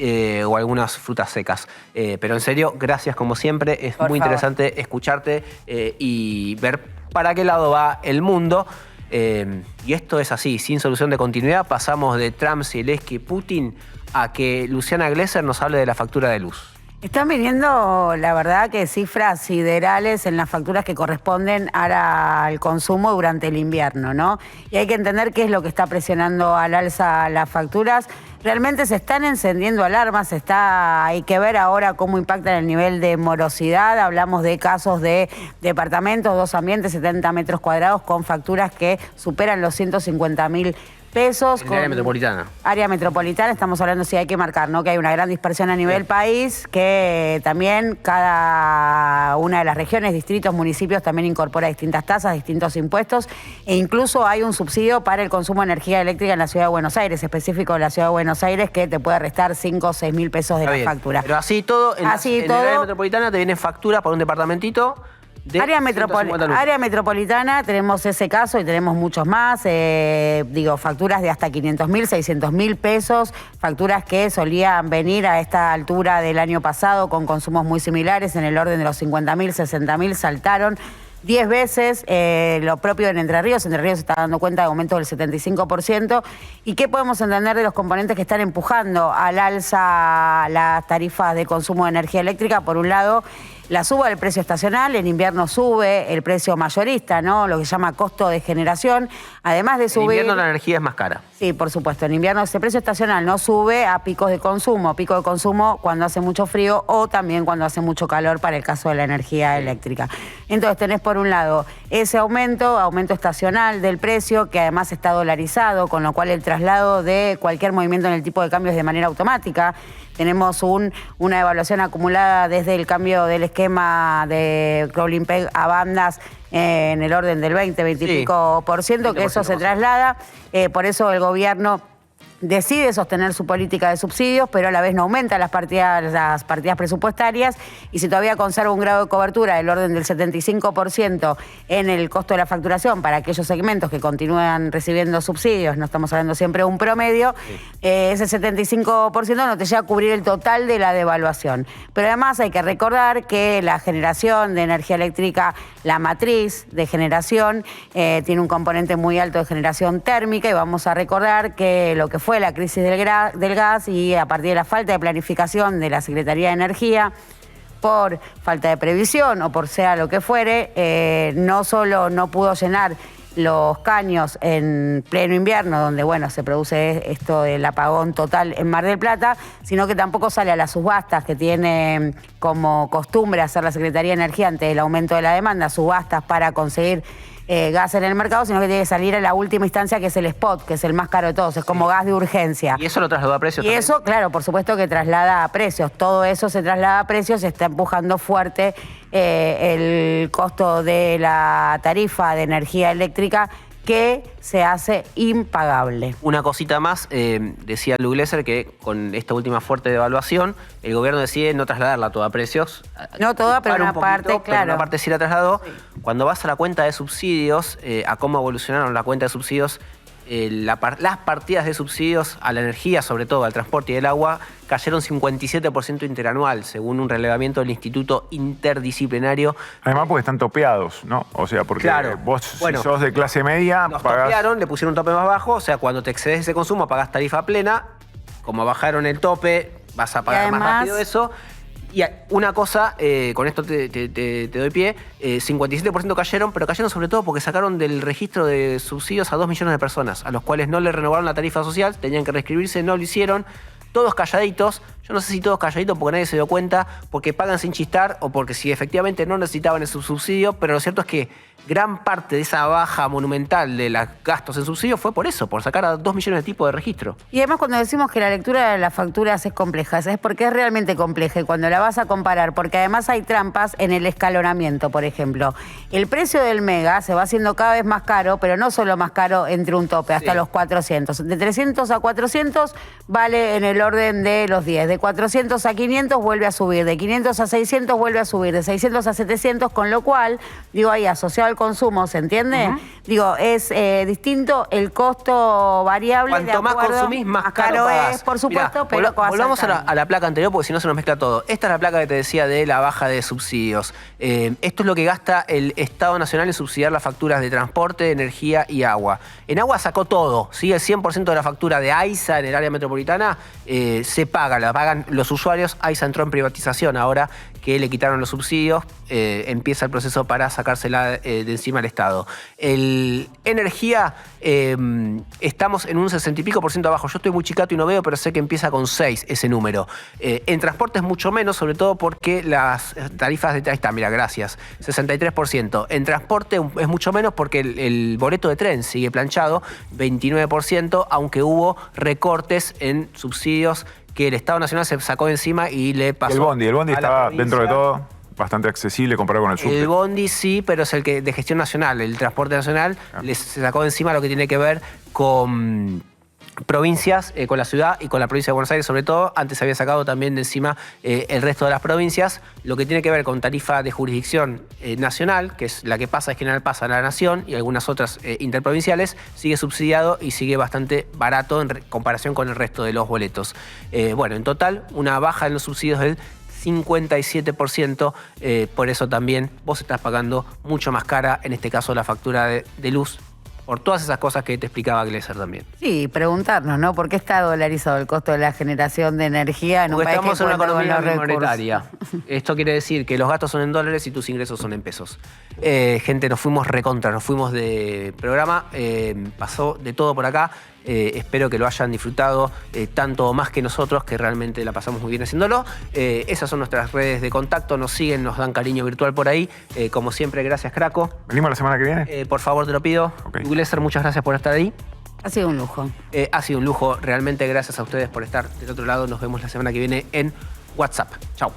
o algunas frutas secas. Pero en serio, gracias como siempre. Es muy interesante escucharte y ver para qué lado va el mundo. Y esto es así, sin solución de continuidad. Pasamos de Trump, Zelensky, Putin a que Luciana Glesser nos hable de la factura de luz. Están viniendo, la verdad, que cifras siderales en las facturas que corresponden al consumo durante el invierno, ¿no? Y hay que entender qué es lo que está presionando al alza las facturas. Realmente se están encendiendo alarmas, hay que ver ahora cómo impacta el nivel de morosidad. Hablamos de casos de departamentos, 2 ambientes, 70 metros cuadrados, con facturas que superan los 150.000 pesos. En el área metropolitana. Área metropolitana, estamos hablando, sí, hay que marcar, ¿no? Que hay una gran dispersión a nivel país, que también cada una de las regiones, distritos, municipios también incorpora distintas tasas, distintos impuestos, e incluso hay un subsidio para el consumo de energía eléctrica en la Ciudad de Buenos Aires, específico de la Ciudad de Buenos Aires, que te puede restar 5 o 6 mil pesos de la factura. Pero así todo, en el área metropolitana te viene factura por un departamentito. Área metropolitana, tenemos ese caso y tenemos muchos más, facturas de hasta 500.000, 600.000 pesos, facturas que solían venir a esta altura del año pasado con consumos muy similares, en el orden de los 50.000, 60.000, saltaron 10 veces, lo propio en Entre Ríos. Entre Ríos se está dando cuenta de aumento del 75%. ¿Y qué podemos entender de los componentes que están empujando al alza las tarifas de consumo de energía eléctrica? Por un lado, la suba del precio estacional, en invierno sube el precio mayorista, ¿no? Lo que se llama costo de generación, además de subir... En invierno la energía es más cara. Sí, por supuesto. En invierno ese precio estacional no sube a picos de consumo cuando hace mucho frío o también cuando hace mucho calor para el caso de la energía eléctrica. Entonces tenés por un lado ese aumento estacional del precio, que además está dolarizado, con lo cual el traslado de cualquier movimiento en el tipo de cambio es de manera automática. Tenemos una evaluación acumulada desde el cambio del esquema de Crawling Peg a bandas en el orden del 20 y pico por ciento, que eso se traslada. Por eso el gobierno decide sostener su política de subsidios, pero a la vez no aumenta las partidas presupuestarias, y si todavía conserva un grado de cobertura del orden del 75% en el costo de la facturación para aquellos segmentos que continúan recibiendo subsidios, no estamos hablando siempre de un promedio, ese 75% no te llega a cubrir el total de la devaluación. Pero además hay que recordar que la generación de energía eléctrica, la matriz de generación, tiene un componente muy alto de generación térmica, y vamos a recordar que lo que fue la crisis del gas, y a partir de la falta de planificación de la Secretaría de Energía, por falta de previsión o por sea lo que fuere, no solo no pudo llenar los caños en pleno invierno, donde se produce esto del apagón total en Mar del Plata, sino que tampoco sale a las subastas que tiene como costumbre hacer la Secretaría de Energía ante el aumento de la demanda, subastas para conseguir gas en el mercado, sino que tiene que salir a la última instancia, que es el spot, que es el más caro de todos, es como gas de urgencia. ¿Y eso lo trasladó a precios Y también? eso, claro, por supuesto que traslada a precios. Todo eso se traslada a precios, se está empujando fuerte el costo de la tarifa de energía eléctrica, que se hace impagable. Una cosita más, decía Lu Glesser que con esta última fuerte devaluación, el gobierno decide no trasladarla toda a precios. No toda, pero una parte, claro. Pero una parte sí la trasladó. Sí. Cuando vas a la cuenta de subsidios, a cómo evolucionaron la cuenta de subsidios, las partidas de subsidios a la energía, sobre todo al transporte y el agua, cayeron 57% interanual, según un relevamiento del Instituto Interdisciplinario. Además porque están topeados, ¿no? O sea, porque vos si sos de clase media, los pagás... topearon, le pusieron un tope más bajo, o sea, cuando te excedes ese consumo pagás tarifa plena. Como bajaron el tope, vas a pagar además, más rápido eso. Y una cosa, con esto te doy pie, 57% cayeron, pero cayeron sobre todo porque sacaron del registro de subsidios a 2 millones de personas, a los cuales no le renovaron la tarifa social, tenían que reescribirse, no lo hicieron. Todos calladitos, yo no sé si todos calladitos porque nadie se dio cuenta, porque pagan sin chistar o porque si efectivamente no necesitaban ese subsidio, pero lo cierto es que gran parte de esa baja monumental de los gastos en subsidio fue por eso, por sacar a 2 millones de tipos de registro. Y además cuando decimos que la lectura de las facturas es compleja, es porque es realmente compleja, y cuando la vas a comparar, porque además hay trampas en el escalonamiento, por ejemplo. El precio del mega se va haciendo cada vez más caro, pero no solo más caro entre un tope, hasta los 400. De 300 a 400 vale en el orden de los 10. De 400 a 500 vuelve a subir, de 500 a 600 vuelve a subir, de 600 a 700, con lo cual, ahí asociado al consumo, ¿se entiende? Es distinto el costo variable. Cuanto más consumís, más caro pagás. Es, por supuesto, Mirá, pero volvamos a la placa anterior, porque si no se nos mezcla todo. Esta es la placa que te decía de la baja de subsidios. Esto es lo que gasta el Estado Nacional en subsidiar las facturas de transporte, energía y agua. En agua sacó todo, ¿sí? El 100% de la factura de AISA en el área metropolitana se paga, la paga pagan los usuarios. AISA entró en privatización ahora que le quitaron los subsidios. Empieza el proceso para sacársela de encima al Estado. Energía, estamos en un 60 y pico % abajo. Yo estoy muy chicato y no veo, pero sé que empieza con 6 ese número. En transporte es mucho menos, sobre todo porque las tarifas de... Ahí está, mira, gracias. 63%. En transporte es mucho menos porque el boleto de tren sigue planchado, 29%, aunque hubo recortes en subsidios que el Estado Nacional se sacó de encima y le pasó. El bondi estaba, dentro de todo, bastante accesible comparado con el subte. El bondi sí, pero es el que de gestión nacional. El transporte nacional se sacó de encima lo que tiene que ver con provincias, con la ciudad y con la provincia de Buenos Aires sobre todo. Antes se había sacado también de encima el resto de las provincias. Lo que tiene que ver con tarifa de jurisdicción nacional, que es la que pasa, en general pasa a la nación y algunas otras interprovinciales, sigue subsidiado y sigue bastante barato en comparación con el resto de los boletos. Bueno, en total, una baja en los subsidios del 57%, por eso también vos estás pagando mucho más cara, en este caso la factura de luz, por todas esas cosas que te explicaba Glesser también. Sí, preguntarnos, ¿no? ¿Por qué está dolarizado el costo de la generación de energía en un Porque país estamos que en una cuenta con economía los recursos? monetaria. Esto quiere decir que los gastos son en dólares y tus ingresos son en pesos. Gente, nos fuimos de programa, pasó de todo por acá. Espero que lo hayan disfrutado tanto o más que nosotros, que realmente la pasamos muy bien haciéndolo. Esas son nuestras redes de contacto, nos siguen, nos dan cariño virtual por ahí. Como siempre, gracias, Craco. ¿Venimos la semana que viene? Por favor, te lo pido. Ok. Glesser, muchas gracias por estar ahí. Ha sido un lujo. Ha sido un lujo, realmente gracias a ustedes por estar del otro lado. Nos vemos la semana que viene en WhatsApp. Chau.